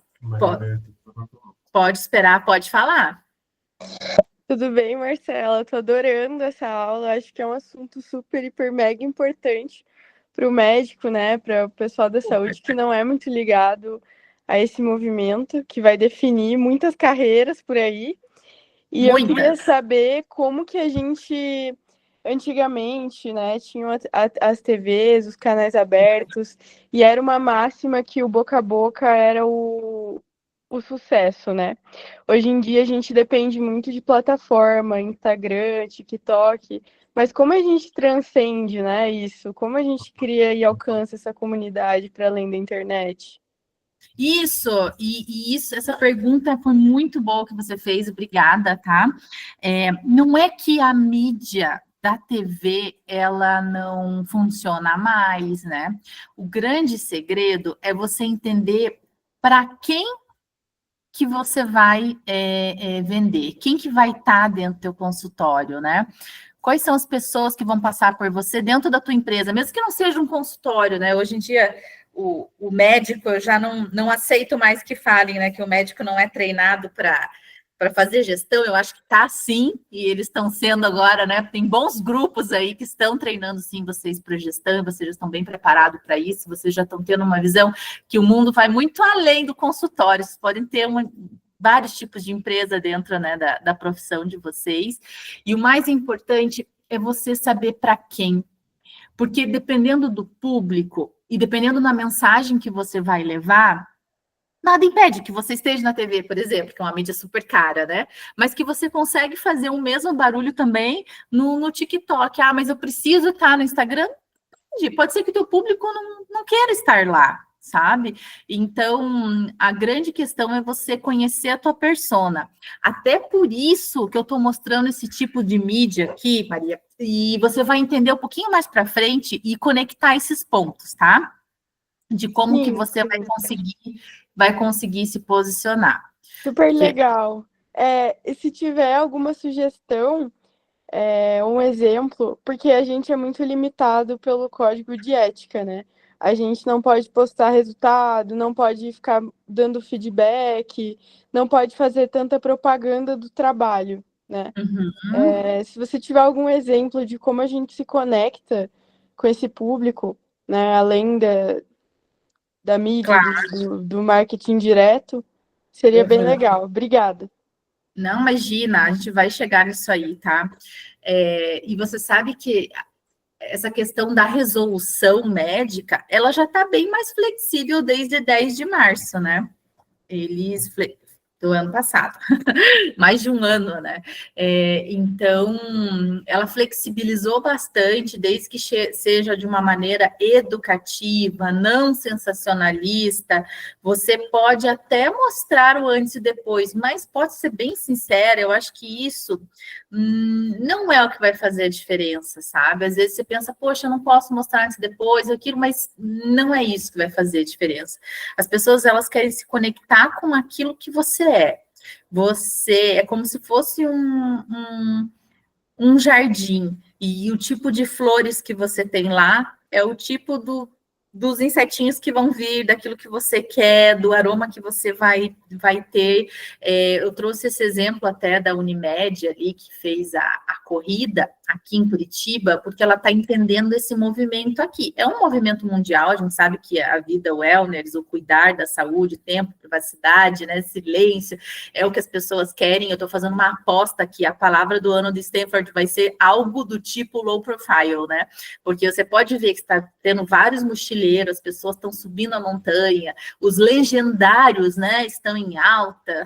Pode esperar, pode falar. Tudo bem, Marcela? Estou adorando essa aula. Acho que é um assunto super, hiper, mega importante para o médico, né? Para o pessoal da saúde que não é muito ligado a esse movimento, que vai definir muitas carreiras por aí. E eu queria saber como que a gente, antigamente, né, tinham as TVs, os canais abertos, e era uma máxima que o boca a boca era o sucesso, né? Hoje em dia a gente depende muito de plataforma, Instagram, TikTok, mas como a gente transcende, né, isso? Como a gente cria e alcança essa comunidade para além da internet? Isso, essa pergunta foi muito boa que você fez, obrigada, tá? Não é que a mídia da TV, ela não funciona mais, né? O grande segredo é você entender para quem que você vai vender, quem que vai estar dentro do teu consultório, né? Quais são as pessoas que vão passar por você dentro da tua empresa, mesmo que não seja um consultório, né? Hoje em dia, o médico, eu já não aceito mais que falem, né? Que o médico não é treinado para fazer gestão, eu acho que está sim, e eles estão sendo agora, né? Tem bons grupos aí que estão treinando sim vocês para gestão, vocês já estão bem preparados para isso, vocês já estão tendo uma visão que o mundo vai muito além do consultório, vocês podem ter vários tipos de empresa dentro, né, da profissão de vocês. E o mais importante é você saber para quem. Porque dependendo do público e dependendo da mensagem que você vai levar, nada impede que você esteja na TV, por exemplo, que é uma mídia super cara, né? Mas que você consegue fazer o mesmo barulho também no TikTok. Ah, mas eu preciso estar no Instagram? Pode ser que o teu público não queira estar lá, sabe? Então, a grande questão é você conhecer a tua persona. Até por isso que eu estou mostrando esse tipo de mídia aqui, Maria, e você vai entender um pouquinho mais para frente e conectar esses pontos, tá? De como que você vai conseguir se posicionar. Super legal. Se tiver alguma sugestão, um exemplo, porque a gente é muito limitado pelo código de ética, né? A gente não pode postar resultado, não pode ficar dando feedback, não pode fazer tanta propaganda do trabalho, né? Uhum. Se você tiver algum exemplo de como a gente se conecta com esse público, né? Além da mídia, Claro. do marketing direto, seria bem legal. Obrigada. Não, imagina, a gente vai chegar nisso aí, tá? E você sabe que essa questão da resolução médica, ela já está bem mais flexível desde 10 de março, né? Do ano passado, mais de um ano, né? Então, ela flexibilizou bastante, desde que seja de uma maneira educativa, não sensacionalista. Você pode até mostrar o antes e depois, mas pode ser bem sincera, eu acho que isso não é o que vai fazer a diferença, sabe? Às vezes você pensa, poxa, eu não posso mostrar antes e depois, aquilo, mas não é isso que vai fazer a diferença. As pessoas, elas querem se conectar com aquilo que você é. Você é como se fosse um jardim, e o tipo de flores que você tem lá é o tipo dos insetinhos que vão vir, daquilo que você quer, do aroma que você vai ter. Eu trouxe esse exemplo até da Unimed ali, que fez a corrida aqui em Curitiba, porque ela está entendendo esse movimento aqui. É um movimento mundial, a gente sabe que a vida, o wellness, o cuidar da saúde, tempo, privacidade, né, silêncio, é o que as pessoas querem. Eu estou fazendo uma aposta aqui, a palavra do ano de Stanford vai ser algo do tipo low profile, né? Porque você pode ver que está tendo vários mochileiros, as pessoas estão subindo a montanha, os legendários, né, estão em alta.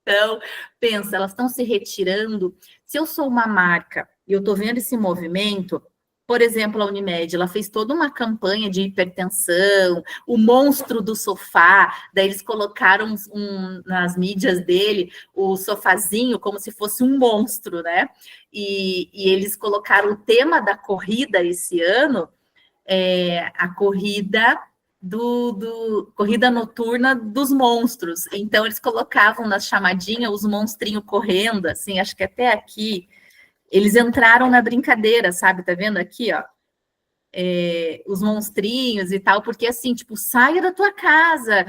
Então, pensa, elas estão se retirando. Se eu sou uma marca e eu estou vendo esse movimento, por exemplo, a Unimed, ela fez toda uma campanha de hipertensão, o monstro do sofá, daí eles colocaram nas mídias dele o sofazinho como se fosse um monstro, né? E eles colocaram o tema da corrida esse ano, a corrida corrida noturna dos monstros. Então, eles colocavam na chamadinha os monstrinhos correndo, assim, acho que até aqui. Eles entraram na brincadeira, sabe? Tá vendo aqui, ó? Os monstrinhos e tal, porque assim, tipo, saia da tua casa,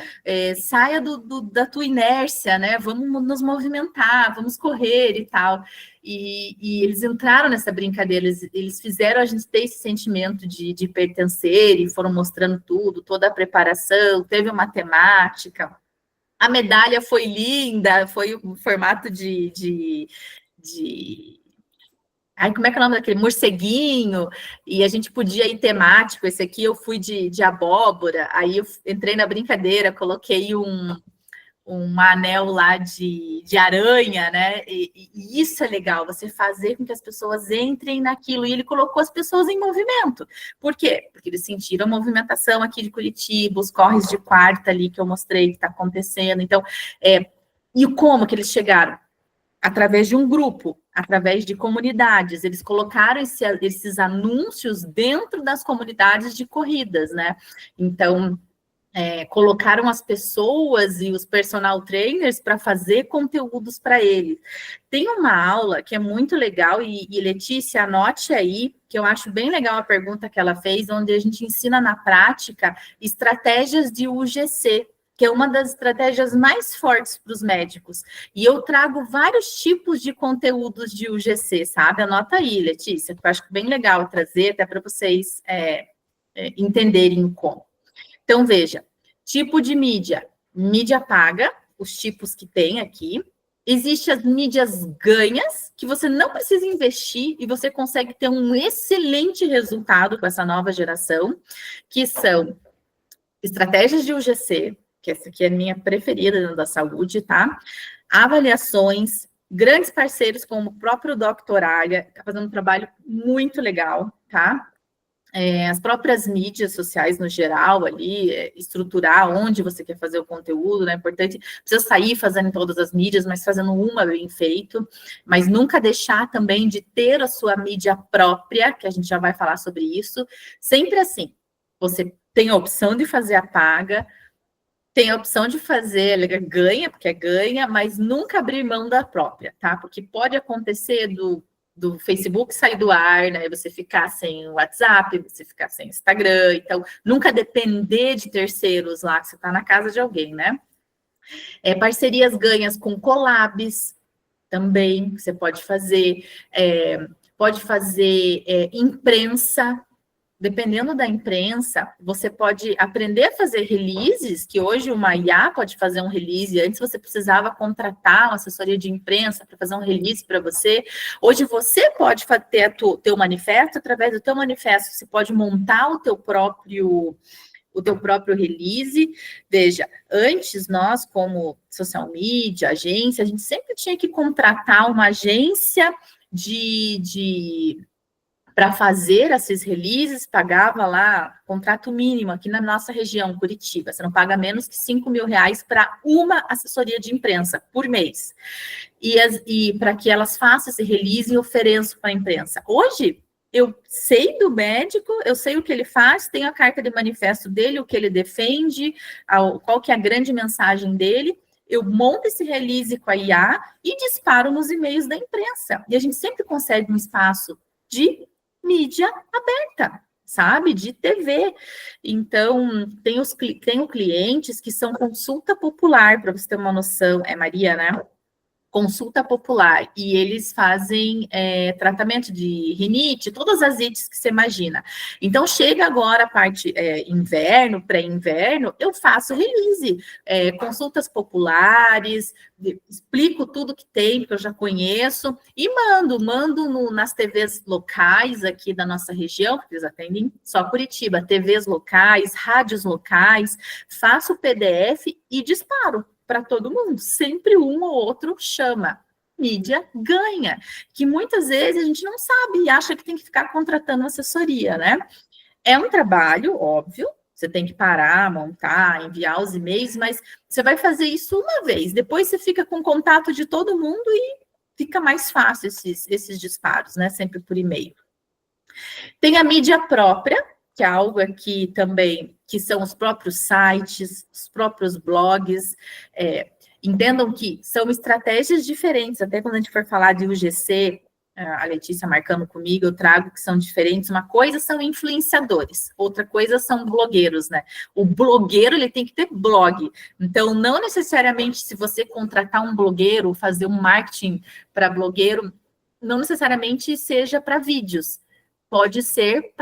saia da tua inércia, né? Vamos nos movimentar, vamos correr e tal. E eles entraram nessa brincadeira, eles fizeram a gente ter esse sentimento de pertencer e foram mostrando tudo, toda a preparação, teve uma temática. A medalha foi linda, foi o formato de Ai, como é que é o nome daquele? Morceguinho, e a gente podia ir temático. Esse aqui eu fui de abóbora, aí eu entrei na brincadeira, coloquei um anel lá de aranha, né? E isso é legal, você fazer com que as pessoas entrem naquilo, e ele colocou as pessoas em movimento. Por quê? Porque eles sentiram a movimentação aqui de Curitiba, os corres de quarta ali que eu mostrei que está acontecendo. Então, e como que eles chegaram? Através de um grupo, através de comunidades. Eles colocaram esses anúncios dentro das comunidades de corridas, né? Então, colocaram as pessoas e os personal trainers para fazer conteúdos para eles. Tem uma aula que é muito legal, e Letícia, anote aí, que eu acho bem legal a pergunta que ela fez, onde a gente ensina na prática estratégias de UGC, que é uma das estratégias mais fortes para os médicos. E eu trago vários tipos de conteúdos de UGC, sabe? Anota aí, Letícia, que eu acho bem legal trazer, até para vocês entenderem como. Então, veja, tipo de mídia. Mídia paga, os tipos que tem aqui. Existem as mídias ganhas, que você não precisa investir e você consegue ter um excelente resultado com essa nova geração, que são estratégias de UGC, que essa aqui é a minha preferida dentro da saúde, tá? Avaliações, grandes parceiros como o próprio Dr. Aga, tá fazendo um trabalho muito legal, tá? As próprias mídias sociais no geral ali, estruturar onde você quer fazer o conteúdo, né? É importante, precisa sair fazendo em todas as mídias, mas fazendo uma bem feito, mas nunca deixar também de ter a sua mídia própria, que a gente já vai falar sobre isso, sempre assim, você tem a opção de fazer a paga, tem a opção de fazer ganha, porque é ganha, mas nunca abrir mão da própria, tá? Porque pode acontecer do Facebook sair do ar, né? Você ficar sem o WhatsApp, você ficar sem Instagram, então nunca depender de terceiros lá, que você está na casa de alguém, né? Parcerias ganhas com collabs também, você pode fazer imprensa. dependendo da imprensa, você pode aprender a fazer releases, que hoje uma IA pode fazer um release. Antes você precisava contratar uma assessoria de imprensa para fazer um release para você. Hoje você pode ter teu manifesto, através do teu manifesto você pode montar o teu próprio release. Veja, antes nós, como social media, agência, a gente sempre tinha que contratar uma agência para fazer esses releases, pagava lá contrato mínimo aqui na nossa região, Curitiba. Você não paga menos que R$5.000 para uma assessoria de imprensa por mês. E para que elas façam esse release e ofereçam para a imprensa. Hoje, eu sei do médico, eu sei o que ele faz, tenho a carta de manifesto dele, o que ele defende, qual que é a grande mensagem dele. Eu monto esse release com a IA e disparo nos e-mails da imprensa. E a gente sempre consegue um espaço de mídia aberta, sabe? De TV. Então, tenho clientes que são consulta popular, para você ter uma noção. É Maria, né? Consulta popular, e eles fazem tratamento de rinite, todas as ites que você imagina. Então, chega agora a parte inverno, pré-inverno, eu faço release, consultas populares, explico tudo que tem, porque eu já conheço, e mando nas TVs locais aqui da nossa região, porque eles atendem só Curitiba, TVs locais, rádios locais, faço o PDF e disparo para todo mundo, sempre um ou outro chama. Mídia ganha, que muitas vezes a gente não sabe e acha que tem que ficar contratando assessoria, né? É um trabalho, óbvio, você tem que parar, montar, enviar os e-mails, mas você vai fazer isso uma vez, depois você fica com contato de todo mundo e fica mais fácil esses disparos, né? Sempre por e-mail. Tem a mídia própria, que é algo aqui também, que são os próprios sites, os próprios blogs. Entendam que são estratégias diferentes, até quando a gente for falar de UGC, a Letícia marcando comigo, eu trago que são diferentes. Uma coisa são influenciadores, outra coisa são blogueiros, né? O blogueiro, ele tem que ter blog. Então, não necessariamente se você contratar um blogueiro, fazer um marketing para blogueiro, não necessariamente seja para vídeos. Pode ser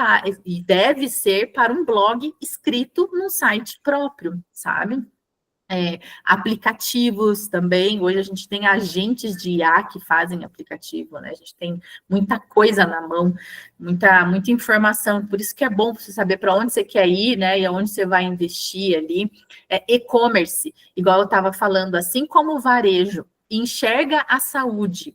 e deve ser para um blog escrito num site próprio, sabe? Aplicativos também. Hoje a gente tem agentes de IA que fazem aplicativo, né? A gente tem muita coisa na mão, muita informação. Por isso que é bom você saber para onde você quer ir, né? E aonde você vai investir ali. E-commerce, igual eu estava falando, assim como o varejo enxerga a saúde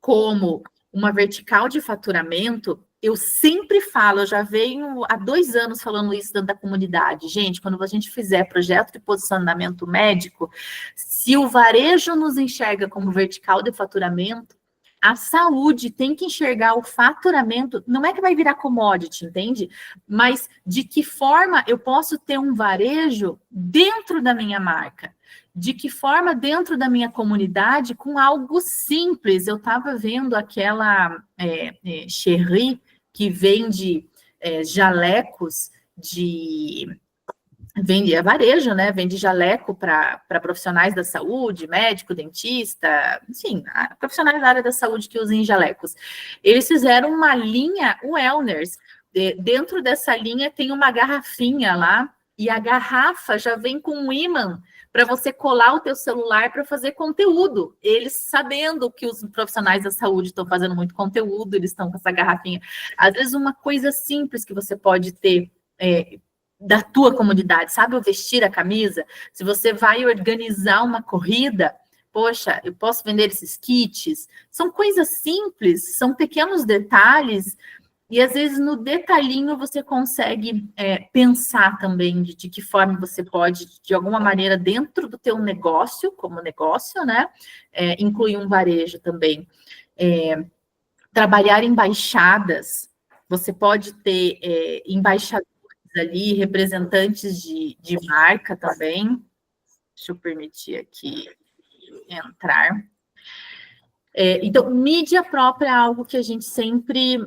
como uma vertical de faturamento, eu sempre falo, eu já venho há 2 anos falando isso dentro da comunidade. Gente, quando a gente fizer projeto de posicionamento médico, se o varejo nos enxerga como vertical de faturamento, a saúde tem que enxergar o faturamento, não é que vai virar commodity, entende? Mas de que forma eu posso ter um varejo dentro da minha marca? De que forma dentro da minha comunidade com algo simples? Eu estava vendo aquela Cherry, que vende jalecos vende varejo, né? Vende jaleco para profissionais da saúde, médico, dentista, enfim, profissionais da área da saúde que usem jalecos. Eles fizeram uma linha wellness. Dentro dessa linha tem uma garrafinha lá, e a garrafa já vem com um ímã para você colar o teu celular para fazer conteúdo. Eles sabendo que os profissionais da saúde estão fazendo muito conteúdo, eles estão com essa garrafinha. Às vezes uma coisa simples que você pode ter da tua comunidade, sabe, o vestir a camisa? Se você vai organizar uma corrida, poxa, eu posso vender esses kits. São coisas simples, são pequenos detalhes. E, às vezes, no detalhinho, você consegue pensar também de que forma você pode, de alguma maneira, dentro do teu negócio, como negócio, né, incluir um varejo também. Trabalhar embaixadas, você pode ter embaixadores ali, representantes de marca também. Deixa eu permitir aqui entrar. Então, mídia própria é algo que a gente sempre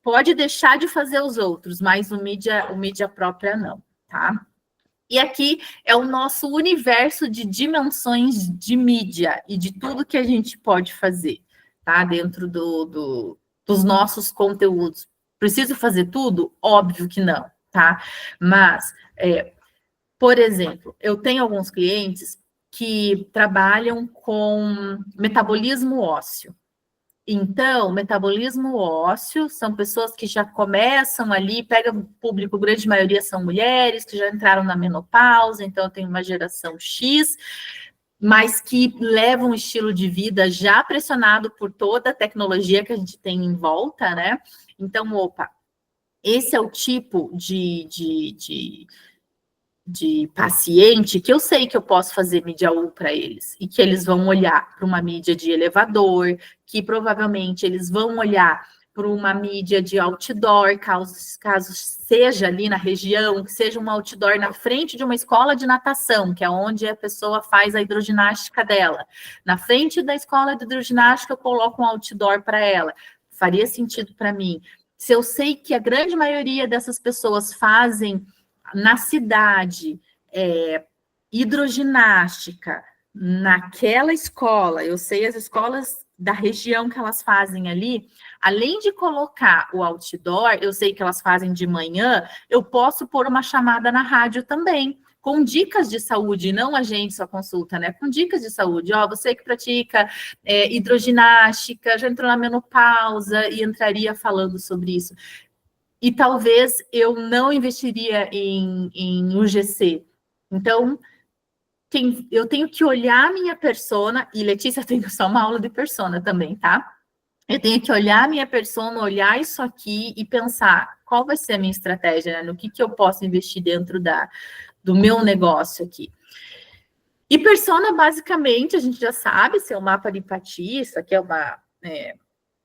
pode deixar de fazer os outros, mas o mídia própria não, tá? E aqui é o nosso universo de dimensões de mídia e de tudo que a gente pode fazer, tá? Dentro dos nossos conteúdos. Preciso fazer tudo? Óbvio que não, tá? Mas, por exemplo, eu tenho alguns clientes que trabalham com metabolismo ósseo. Então, metabolismo ósseo são pessoas que já começam ali, pega público, grande maioria são mulheres que já entraram na menopausa, então tem uma geração X, mas que levam um estilo de vida já pressionado por toda a tecnologia que a gente tem em volta, né? Então, esse é o tipo de paciente que eu sei que eu posso fazer mídia U para eles e que eles vão olhar para uma mídia de elevador, que provavelmente eles vão olhar para uma mídia de outdoor, caso seja ali na região, que seja um outdoor na frente de uma escola de natação, que é onde a pessoa faz a hidroginástica dela. Na frente da escola de hidroginástica, eu coloco um outdoor para ela. Faria sentido para mim. Se eu sei que a grande maioria dessas pessoas fazem na cidade, hidroginástica, naquela escola, eu sei as escolas da região que elas fazem ali, além de colocar o outdoor, eu sei que elas fazem de manhã, eu posso pôr uma chamada na rádio também, com dicas de saúde, não a gente só consulta, né? Com dicas de saúde. Você que pratica hidroginástica, já entrou na menopausa e entraria falando sobre isso. E talvez eu não investiria em UGC. Então, eu tenho que olhar a minha persona, e Letícia tem só uma aula de persona também, tá? Eu tenho que olhar a minha persona, olhar isso aqui e pensar qual vai ser a minha estratégia, né? No que eu posso investir dentro do meu negócio aqui. E persona, basicamente, a gente já sabe se é um mapa de empatia, isso aqui é uma...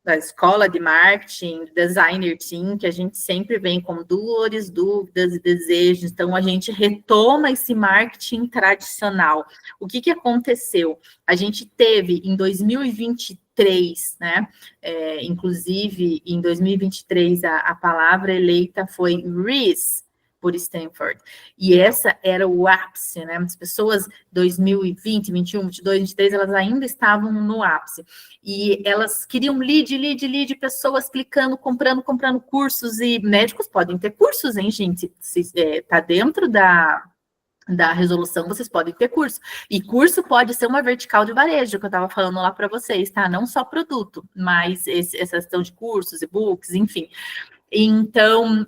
da escola de marketing, designer team, que a gente sempre vem com dores, dúvidas e desejos. Então, a gente retoma esse marketing tradicional. O que aconteceu? A gente teve em 2023, né? Inclusive, em 2023, a palavra eleita foi RIS, por Stanford. E essa era o ápice, né? As pessoas 2020, 21, 22, 23, elas ainda estavam no ápice. E elas queriam lead, pessoas clicando, comprando cursos, e médicos podem ter cursos, hein, gente? Se tá dentro da resolução, vocês podem ter curso. E curso pode ser uma vertical de varejo, que eu estava falando lá para vocês, tá? Não só produto, mas essa questão de cursos, e-books, enfim. Então,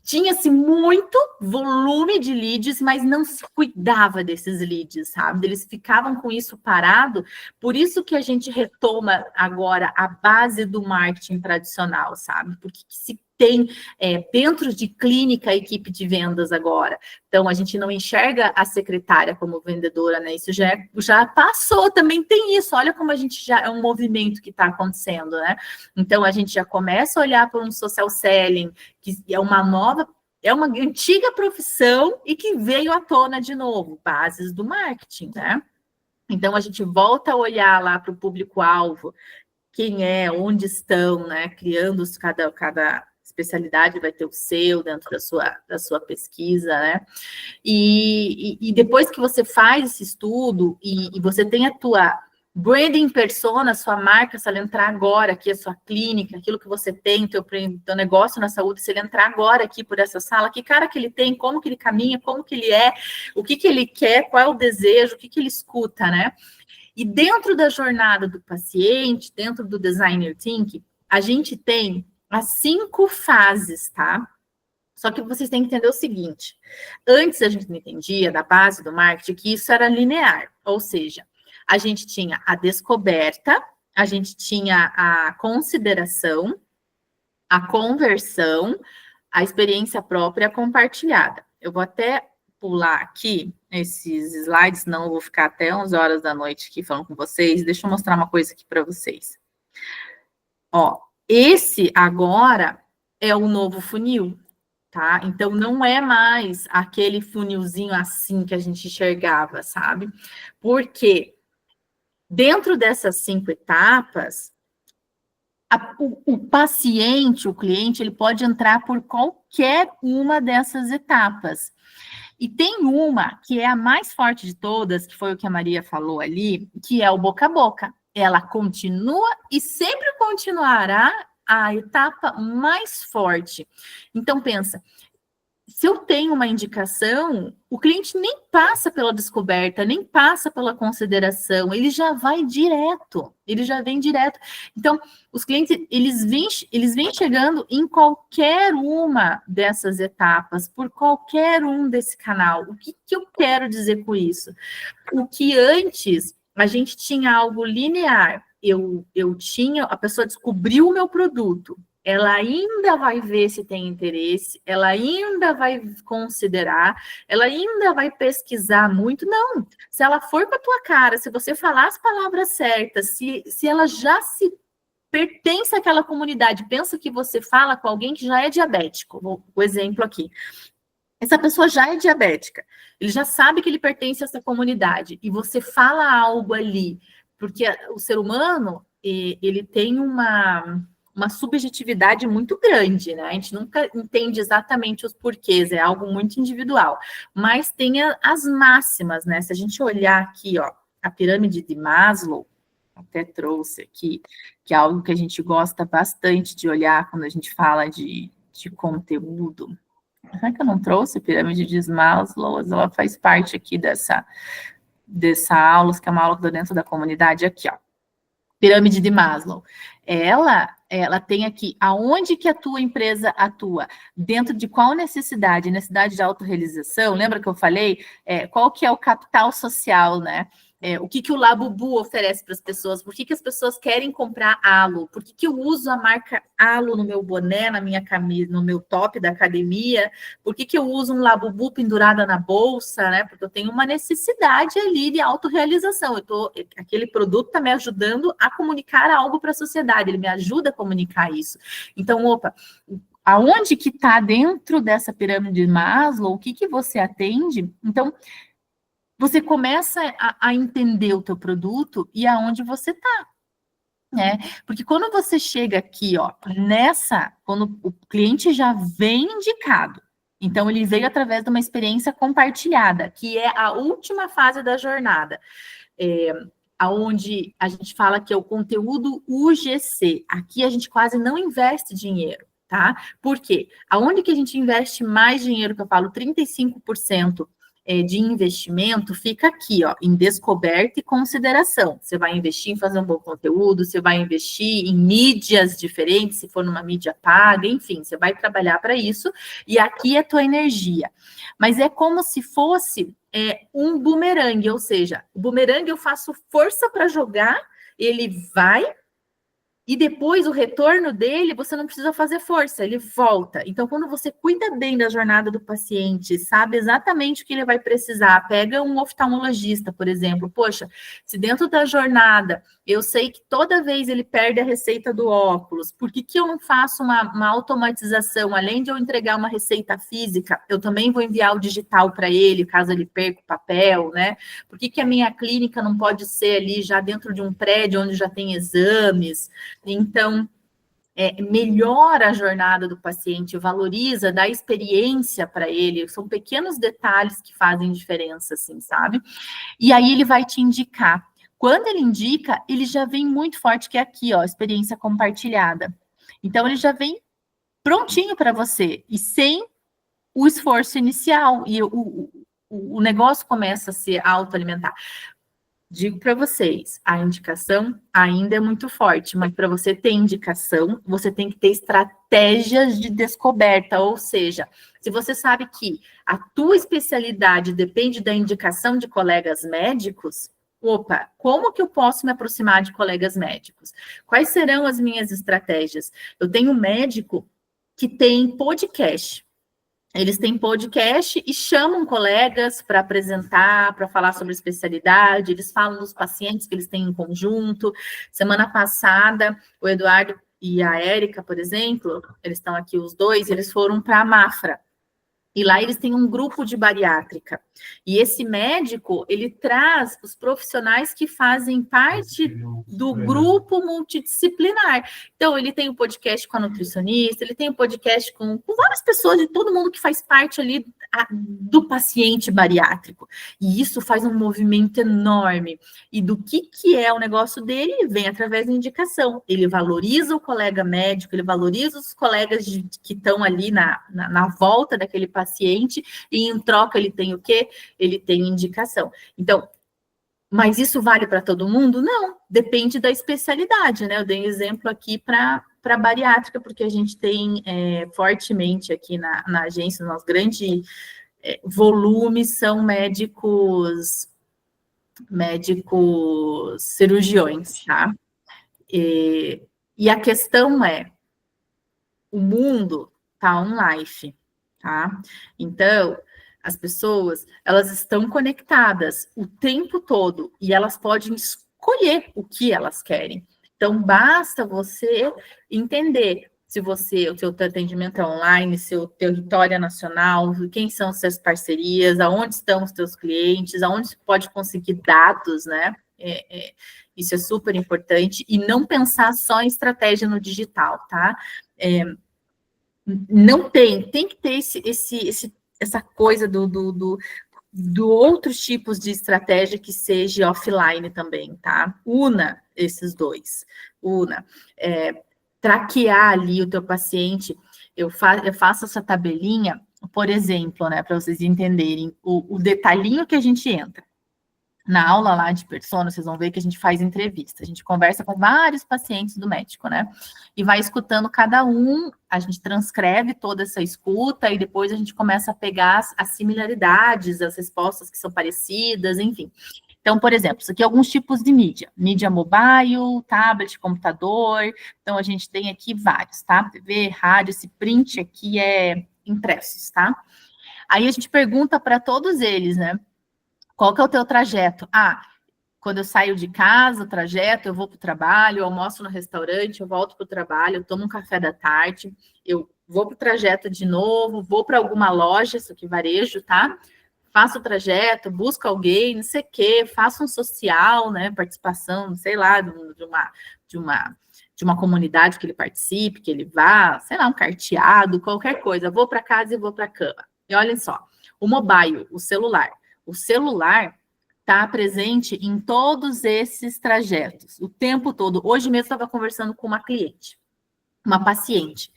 tinha-se muito volume de leads, mas não se cuidava desses leads, sabe? Eles ficavam com isso parado, por isso que a gente retoma agora a base do marketing tradicional, sabe? Porque se tem dentro de clínica a equipe de vendas agora. Então, a gente não enxerga a secretária como vendedora, né? Isso já passou, também tem isso. Olha como a gente já é um movimento que está acontecendo, né? Então, a gente já começa a olhar para um social selling, que é uma antiga profissão e que veio à tona de novo, bases do marketing, né? Então, a gente volta a olhar lá para o público-alvo, quem é, onde estão, né? Criando cada especialidade vai ter o seu dentro da sua pesquisa, né? E depois que você faz esse estudo e você tem a tua branding persona, sua marca, se ela entrar agora aqui, a sua clínica, aquilo que você tem, teu negócio na saúde, se ele entrar agora aqui por essa sala, que cara que ele tem, como que ele caminha, como que ele é, o que ele quer, qual é o desejo, o que ele escuta, né? E dentro da jornada do paciente, dentro do Designer Think, a gente tem as 5 fases, tá? Só que vocês têm que entender o seguinte, antes a gente não entendia, da base do marketing, que isso era linear, ou seja, a gente tinha a descoberta, a gente tinha a consideração, a conversão, a experiência própria compartilhada. Eu vou até pular aqui esses slides, senão eu vou ficar até 11 horas da noite aqui falando com vocês. Deixa eu mostrar uma coisa aqui para vocês. Esse agora é o novo funil, tá? Então, não é mais aquele funilzinho assim que a gente enxergava, sabe? Porque dentro dessas 5 etapas, o paciente, o cliente, ele pode entrar por qualquer uma dessas etapas. E tem uma que é a mais forte de todas, que foi o que a Maria falou ali, que é o boca a boca. Ela continua e sempre continuará a etapa mais forte. Então, pensa, se eu tenho uma indicação, o cliente nem passa pela descoberta, nem passa pela consideração, ele já vai direto, ele já vem direto. Então, os clientes, eles vêm chegando em qualquer uma dessas etapas, por qualquer um desse canal. O que eu quero dizer com isso? O que antes a gente tinha algo linear, eu tinha, a pessoa descobriu o meu produto, ela ainda vai ver se tem interesse, ela ainda vai considerar, ela ainda vai pesquisar muito. Não, se ela for com a tua cara, se você falar as palavras certas, se ela já se pertence àquela comunidade, pensa que você fala com alguém que já é diabético, o exemplo aqui. Essa pessoa já é diabética, ele já sabe que ele pertence a essa comunidade, e você fala algo ali, porque o ser humano, ele tem uma subjetividade muito grande, né? A gente nunca entende exatamente os porquês, é algo muito individual. Mas tem as máximas, né? Se a gente olhar aqui, ó, a pirâmide de Maslow, até trouxe aqui, que é algo que a gente gosta bastante de olhar quando a gente fala de conteúdo. Será que eu não trouxe a pirâmide de Maslow? Ela faz parte aqui dessa aula, que é uma aula que eu dou dentro da comunidade, aqui, ó. Pirâmide de Maslow. Ela tem aqui, aonde que a tua empresa atua? Dentro de qual necessidade? Necessidade de autorrealização? Lembra que eu falei? Qual que é o capital social, né? O que o Labubu oferece para as pessoas? Por que as pessoas querem comprar Alo? Por que eu uso a marca Alo no meu boné, na minha camisa, no meu top da academia? Por que eu uso um Labubu pendurada na bolsa, né? Porque eu tenho uma necessidade ali de autorrealização. Aquele produto está me ajudando a comunicar algo para a sociedade, ele me ajuda a comunicar isso. Então, aonde que está dentro dessa pirâmide de Maslow? O que você atende? Então, você começa a entender o teu produto e aonde você está, né? Porque quando você chega aqui, ó, quando o cliente já vem indicado, então ele veio através de uma experiência compartilhada, que é a última fase da jornada, aonde a gente fala que é o conteúdo UGC. Aqui a gente quase não investe dinheiro, tá? Por quê? Aonde que a gente investe mais dinheiro, que eu falo 35%, de investimento, fica aqui, ó, em descoberta e consideração. Você vai investir em fazer um bom conteúdo, você vai investir em mídias diferentes, se for numa mídia paga, enfim, você vai trabalhar para isso, e aqui é a tua energia. Mas é como se fosse um bumerangue, ou seja, o bumerangue eu faço força para jogar, ele vai, e depois o retorno dele, você não precisa fazer força, ele volta. Então, quando você cuida bem da jornada do paciente, sabe exatamente o que ele vai precisar, pega um oftalmologista, por exemplo, poxa, se dentro da jornada eu sei que toda vez ele perde a receita do óculos, por que eu não faço uma automatização? Além de eu entregar uma receita física, eu também vou enviar o digital para ele, caso ele perca o papel, né? Por que a minha clínica não pode ser ali já dentro de um prédio onde já tem exames? Então, melhora a jornada do paciente, valoriza, dá experiência para ele, são pequenos detalhes que fazem diferença, assim, sabe? E aí ele vai te indicar. Quando ele indica, ele já vem muito forte, que é aqui, ó, experiência compartilhada. Então, ele já vem prontinho para você, e sem o esforço inicial, e o negócio começa a se autoalimentar. Digo para vocês, a indicação ainda é muito forte, mas para você ter indicação, você tem que ter estratégias de descoberta, ou seja, se você sabe que a tua especialidade depende da indicação de colegas médicos, como que eu posso me aproximar de colegas médicos? Quais serão as minhas estratégias? Eu tenho um médico que tem podcast. Eles têm podcast e chamam colegas para apresentar, para falar sobre especialidade, eles falam dos pacientes que eles têm em conjunto. Semana passada, o Eduardo e a Érica, por exemplo, eles estão aqui os dois, eles foram para a Mafra. E lá eles têm um grupo de bariátrica. E esse médico, ele traz os profissionais que fazem parte do grupo multidisciplinar. Então, ele tem um podcast com a nutricionista, ele tem um podcast com várias pessoas, de todo mundo que faz parte ali do paciente bariátrico. E isso faz um movimento enorme. E do que é o negócio dele, vem através da indicação. Ele valoriza o colega médico, ele valoriza os colegas que estão ali na volta daquele paciente, e em troca ele tem o quê? Ele tem indicação. Então, mas isso vale para todo mundo? Não, depende da especialidade, né? Eu dei um exemplo aqui para bariátrica, porque a gente tem fortemente aqui na agência, nosso grande volume são médicos cirurgiões, tá? E a questão é, o mundo tá on-life, tá? Então, as pessoas, elas estão conectadas o tempo todo e elas podem escolher o que elas querem. Então, basta você entender se o seu atendimento é online, seu território é nacional, quem são as suas parcerias, aonde estão os seus clientes, aonde você pode conseguir dados, né? Isso é super importante. E não pensar só em estratégia no digital, tá? Não tem que ter essa coisa do outros tipos de estratégia que seja offline também, tá? Una esses dois. Traquear ali o teu paciente. Eu faço essa tabelinha, por exemplo, né, para vocês entenderem o detalhinho que a gente entra. Na aula lá de persona, vocês vão ver que a gente faz entrevista, a gente conversa com vários pacientes do médico, né? E vai escutando cada um, a gente transcreve toda essa escuta e depois a gente começa a pegar as similaridades, as respostas que são parecidas, enfim. Então, por exemplo, isso aqui é alguns tipos de mídia. Mídia mobile, tablet, computador. Então, a gente tem aqui vários, tá? TV, rádio, esse print aqui é impressos, tá? Aí a gente pergunta para todos eles, né? Qual que é o teu trajeto? Quando eu saio de casa, o trajeto, eu vou para o trabalho, eu almoço no restaurante, eu volto para o trabalho, eu tomo um café da tarde, eu vou para o trajeto de novo, vou para alguma loja, isso aqui varejo, tá? Faço o trajeto, busco alguém, não sei o quê, faço um social, né? Participação, sei lá, de uma comunidade que ele participe, que ele vá, sei lá, um carteado, qualquer coisa. Vou para casa e vou para a cama. E olhem só, o mobile, o celular. O celular está presente em todos esses trajetos, o tempo todo. Hoje mesmo estava conversando com uma cliente, uma paciente,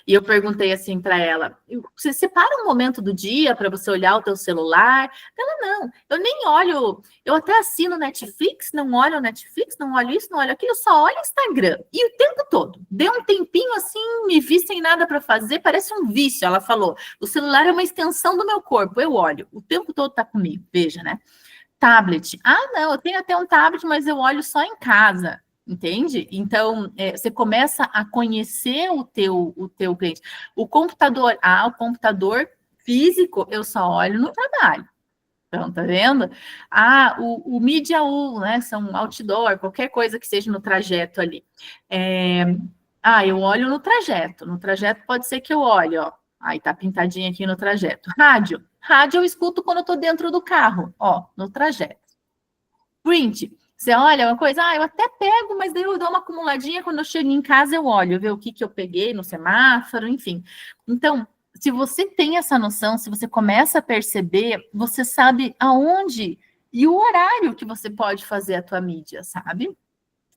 e eu perguntei assim para ela, você separa um momento do dia para você olhar o teu celular? Ela, não, eu nem olho, eu até assino Netflix, não olho Netflix, não olho isso, não olho aquilo, eu só olho Instagram, e o tempo todo. Deu um tempinho assim, me vi sem nada para fazer, parece um vício, ela falou, o celular é uma extensão do meu corpo, eu olho, o tempo todo está comigo, veja, né? Tablet, não, eu tenho até um tablet, mas eu olho só em casa. Entende? Então, você começa a conhecer o teu cliente. O computador, o computador físico, eu só olho no trabalho. Então, tá vendo? O Media U, né? São outdoor, qualquer coisa que seja no trajeto ali. Eu olho no trajeto. No trajeto pode ser que eu olhe, ó. Aí tá pintadinho aqui no trajeto. Rádio eu escuto quando eu tô dentro do carro, ó, no trajeto. Print. Você olha uma coisa, eu até pego, mas daí eu dou uma acumuladinha, quando eu chego em casa eu olho, ver o que eu peguei no semáforo, enfim. Então, se você tem essa noção, se você começa a perceber, você sabe aonde e o horário que você pode fazer a tua mídia, sabe?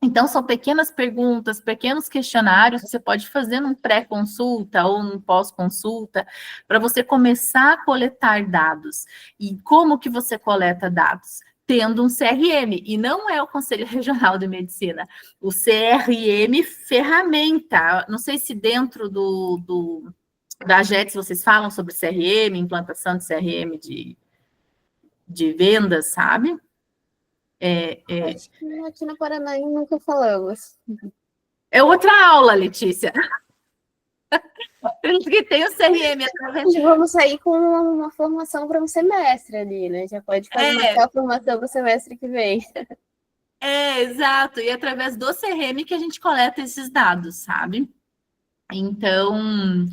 Então, são pequenas perguntas, pequenos questionários que você pode fazer num pré-consulta ou num pós-consulta, para você começar a coletar dados. E como que você coleta dados? Tendo um CRM, e não é o Conselho Regional de Medicina, o CRM ferramenta. Não sei se dentro da JETS vocês falam sobre CRM, implantação de CRM de vendas, sabe? Acho que aqui no Paraná nunca falamos. É outra aula, Letícia. Que tem o CRM através de... Vamos sair com uma formação para um semestre ali, né? Já pode fazer a formação para o semestre que vem. Exato. E através do CRM que a gente coleta esses dados, sabe? Então,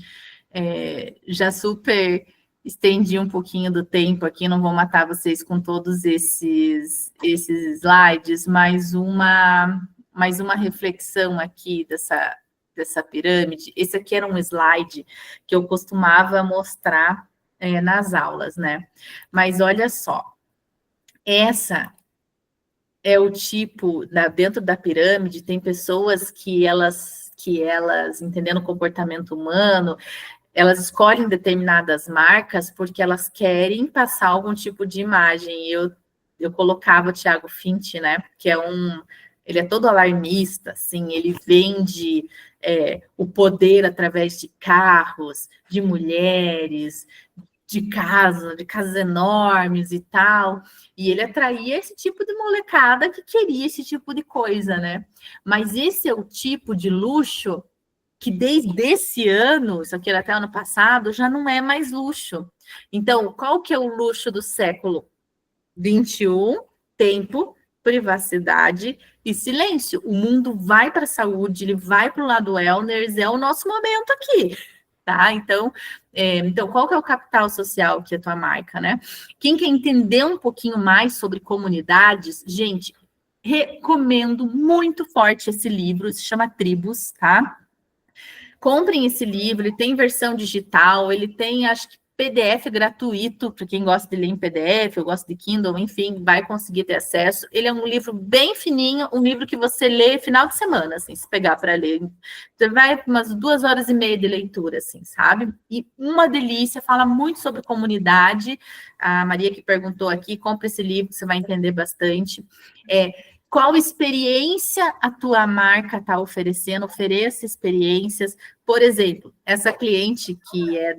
já super estendi um pouquinho do tempo aqui, não vou matar vocês com todos esses slides, mais uma reflexão aqui dessa pirâmide. Esse aqui era um slide que eu costumava mostrar nas aulas, né? Mas olha só, essa é o tipo, dentro da pirâmide, tem pessoas que elas, entendendo o comportamento humano, elas escolhem determinadas marcas porque elas querem passar algum tipo de imagem. Eu colocava o Thiago Finch, né? Que ele é todo alarmista, assim, ele vende o poder através de carros, de mulheres, de casas enormes e tal. E ele atraía esse tipo de molecada que queria esse tipo de coisa, né? Mas esse é o tipo de luxo que desde esse ano, isso aqui era até ano passado, já não é mais luxo. Então, qual que é o luxo do século XXI? Tempo, privacidade e silêncio. O mundo vai para a saúde, ele vai para o lado wellness, é o nosso momento aqui, tá? Então, qual que é o capital social que é a tua marca, né? Quem quer entender um pouquinho mais sobre comunidades, gente, recomendo muito forte esse livro, se chama Tribos, tá? Comprem esse livro, ele tem versão digital, ele tem, acho que, PDF gratuito, para quem gosta de ler em PDF, eu gosto de Kindle, enfim, vai conseguir ter acesso. Ele é um livro bem fininho, um livro que você lê final de semana, assim, se pegar para ler. Você vai umas 2 horas e meia de leitura, assim, sabe? E uma delícia, fala muito sobre comunidade. A Maria que perguntou aqui, compra esse livro, você vai entender bastante. Qual experiência a tua marca está oferecendo? Ofereça experiências. Por exemplo, essa cliente que é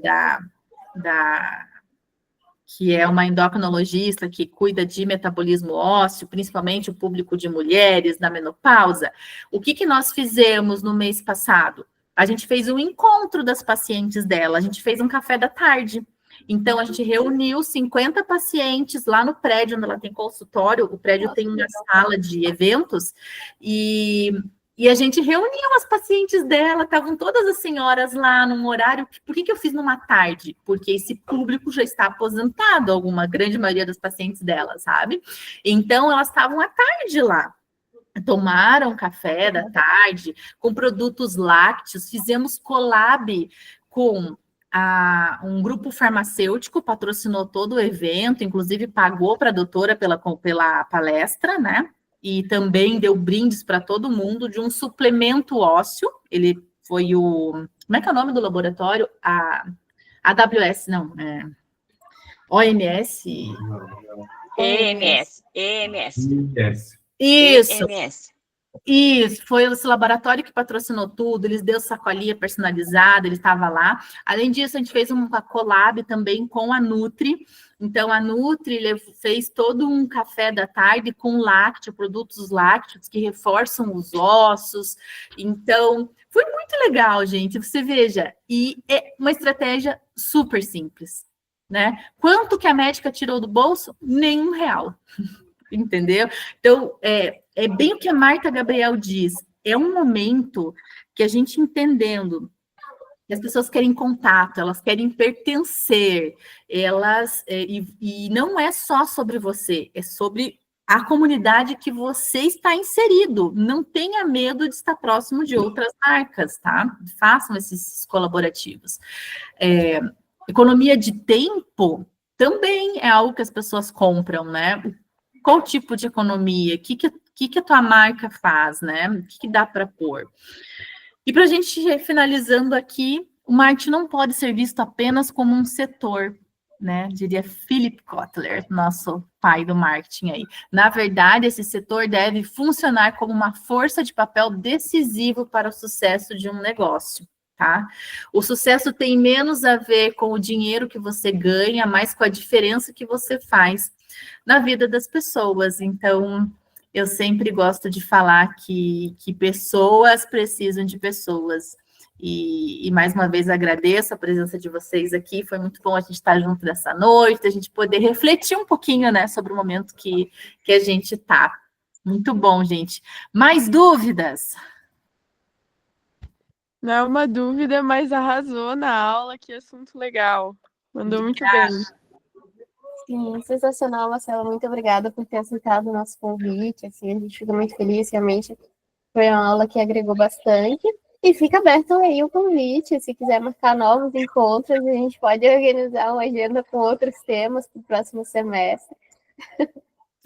que é uma endocrinologista que cuida de metabolismo ósseo, principalmente o público de mulheres na menopausa. O que nós fizemos no mês passado? A gente fez um encontro das pacientes dela, a gente fez um café da tarde. Então, a gente reuniu 50 pacientes lá no prédio, onde ela tem consultório. O prédio tem uma sala de eventos, e a gente reuniu as pacientes dela, estavam todas as senhoras lá num horário. Por que eu fiz numa tarde? Porque esse público já está aposentado, alguma grande maioria das pacientes dela, sabe? Então, elas estavam à tarde lá. Tomaram café da tarde com produtos lácteos, fizemos collab com um grupo farmacêutico, patrocinou todo o evento, inclusive pagou para a doutora pela palestra, né? E também deu brindes para todo mundo de um suplemento ósseo. Ele foi como é que é o nome do laboratório? AWS, não, OMS? EMS. Isso. EMS. Isso, foi esse laboratório que patrocinou tudo, eles deu sacolinha personalizada, ele estava lá. Além disso, a gente fez uma collab também com a Nutri. Então, a Nutri fez todo um café da tarde com produtos lácteos que reforçam os ossos. Então, foi muito legal, gente. Você veja, e é uma estratégia super simples, né? Quanto que a médica tirou do bolso? Nenhum real. Entendeu? Então, é bem o que a Marta Gabriel diz. É um momento que a gente entendendo que as pessoas querem contato, elas querem pertencer, e não é só sobre você, é sobre a comunidade que você está inserido. Não tenha medo de estar próximo de outras marcas, tá? Façam esses colaborativos. Economia de tempo também é algo que as pessoas compram, né? Qual tipo de economia? O que a tua marca faz, né? O que dá para pôr? E para a gente ir finalizando aqui, o marketing não pode ser visto apenas como um setor, né? Diria Philip Kotler, nosso pai do marketing aí. Na verdade, esse setor deve funcionar como uma força de papel decisivo para o sucesso de um negócio. Tá? O sucesso tem menos a ver com o dinheiro que você ganha, mais com a diferença que você faz na vida das pessoas. Então, eu sempre gosto de falar que pessoas precisam de pessoas. E mais uma vez agradeço a presença de vocês aqui. Foi muito bom a gente estar junto nessa noite, a gente poder refletir um pouquinho, né, sobre o momento que a gente está. Muito bom, gente. Mais dúvidas? Não é uma dúvida, mas arrasou na aula, que assunto legal. Mandou muito bem. Sim, sensacional, Marcela. Muito obrigada por ter aceitado o nosso convite. Assim, a gente fica muito feliz, realmente. Foi uma aula que agregou bastante. E fica aberto aí o convite, se quiser marcar novos encontros, a gente pode organizar uma agenda com outros temas para o próximo semestre.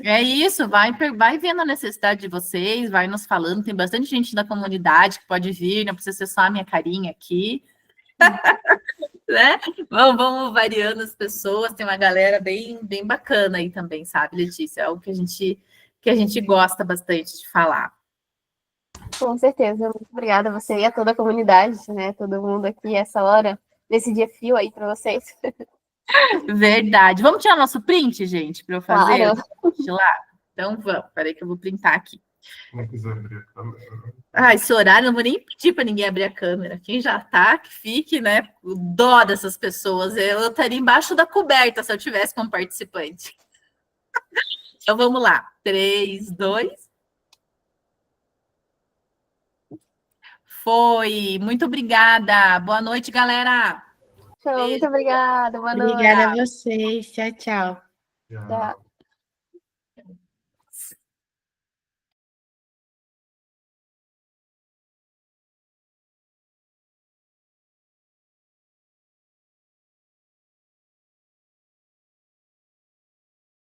É isso, vai vendo a necessidade de vocês, vai nos falando, tem bastante gente da comunidade que pode vir, não precisa ser só a minha carinha aqui. Né? Vamos variando as pessoas, tem uma galera bem bacana aí também, sabe, Letícia? É algo que a gente gosta bastante de falar. Com certeza, muito obrigada a você e a toda a comunidade, né? Todo mundo aqui essa hora, nesse dia frio aí para vocês. Verdade. Vamos tirar nosso print, gente, para eu fazer? Claro. Lá. Então vamos, peraí que eu vou printar aqui. Não quiser abrir a câmera. Ah, esse horário, não vou nem pedir para ninguém abrir a câmera. Quem já tá, que fique, né? O dó dessas pessoas. Eu estaria embaixo da coberta se eu tivesse como participante. Então vamos lá. 3, 2. Foi. Muito obrigada. Boa noite, galera. Então, muito obrigada. Boa noite. Obrigada a vocês. Tchau, tchau. Já. Tchau.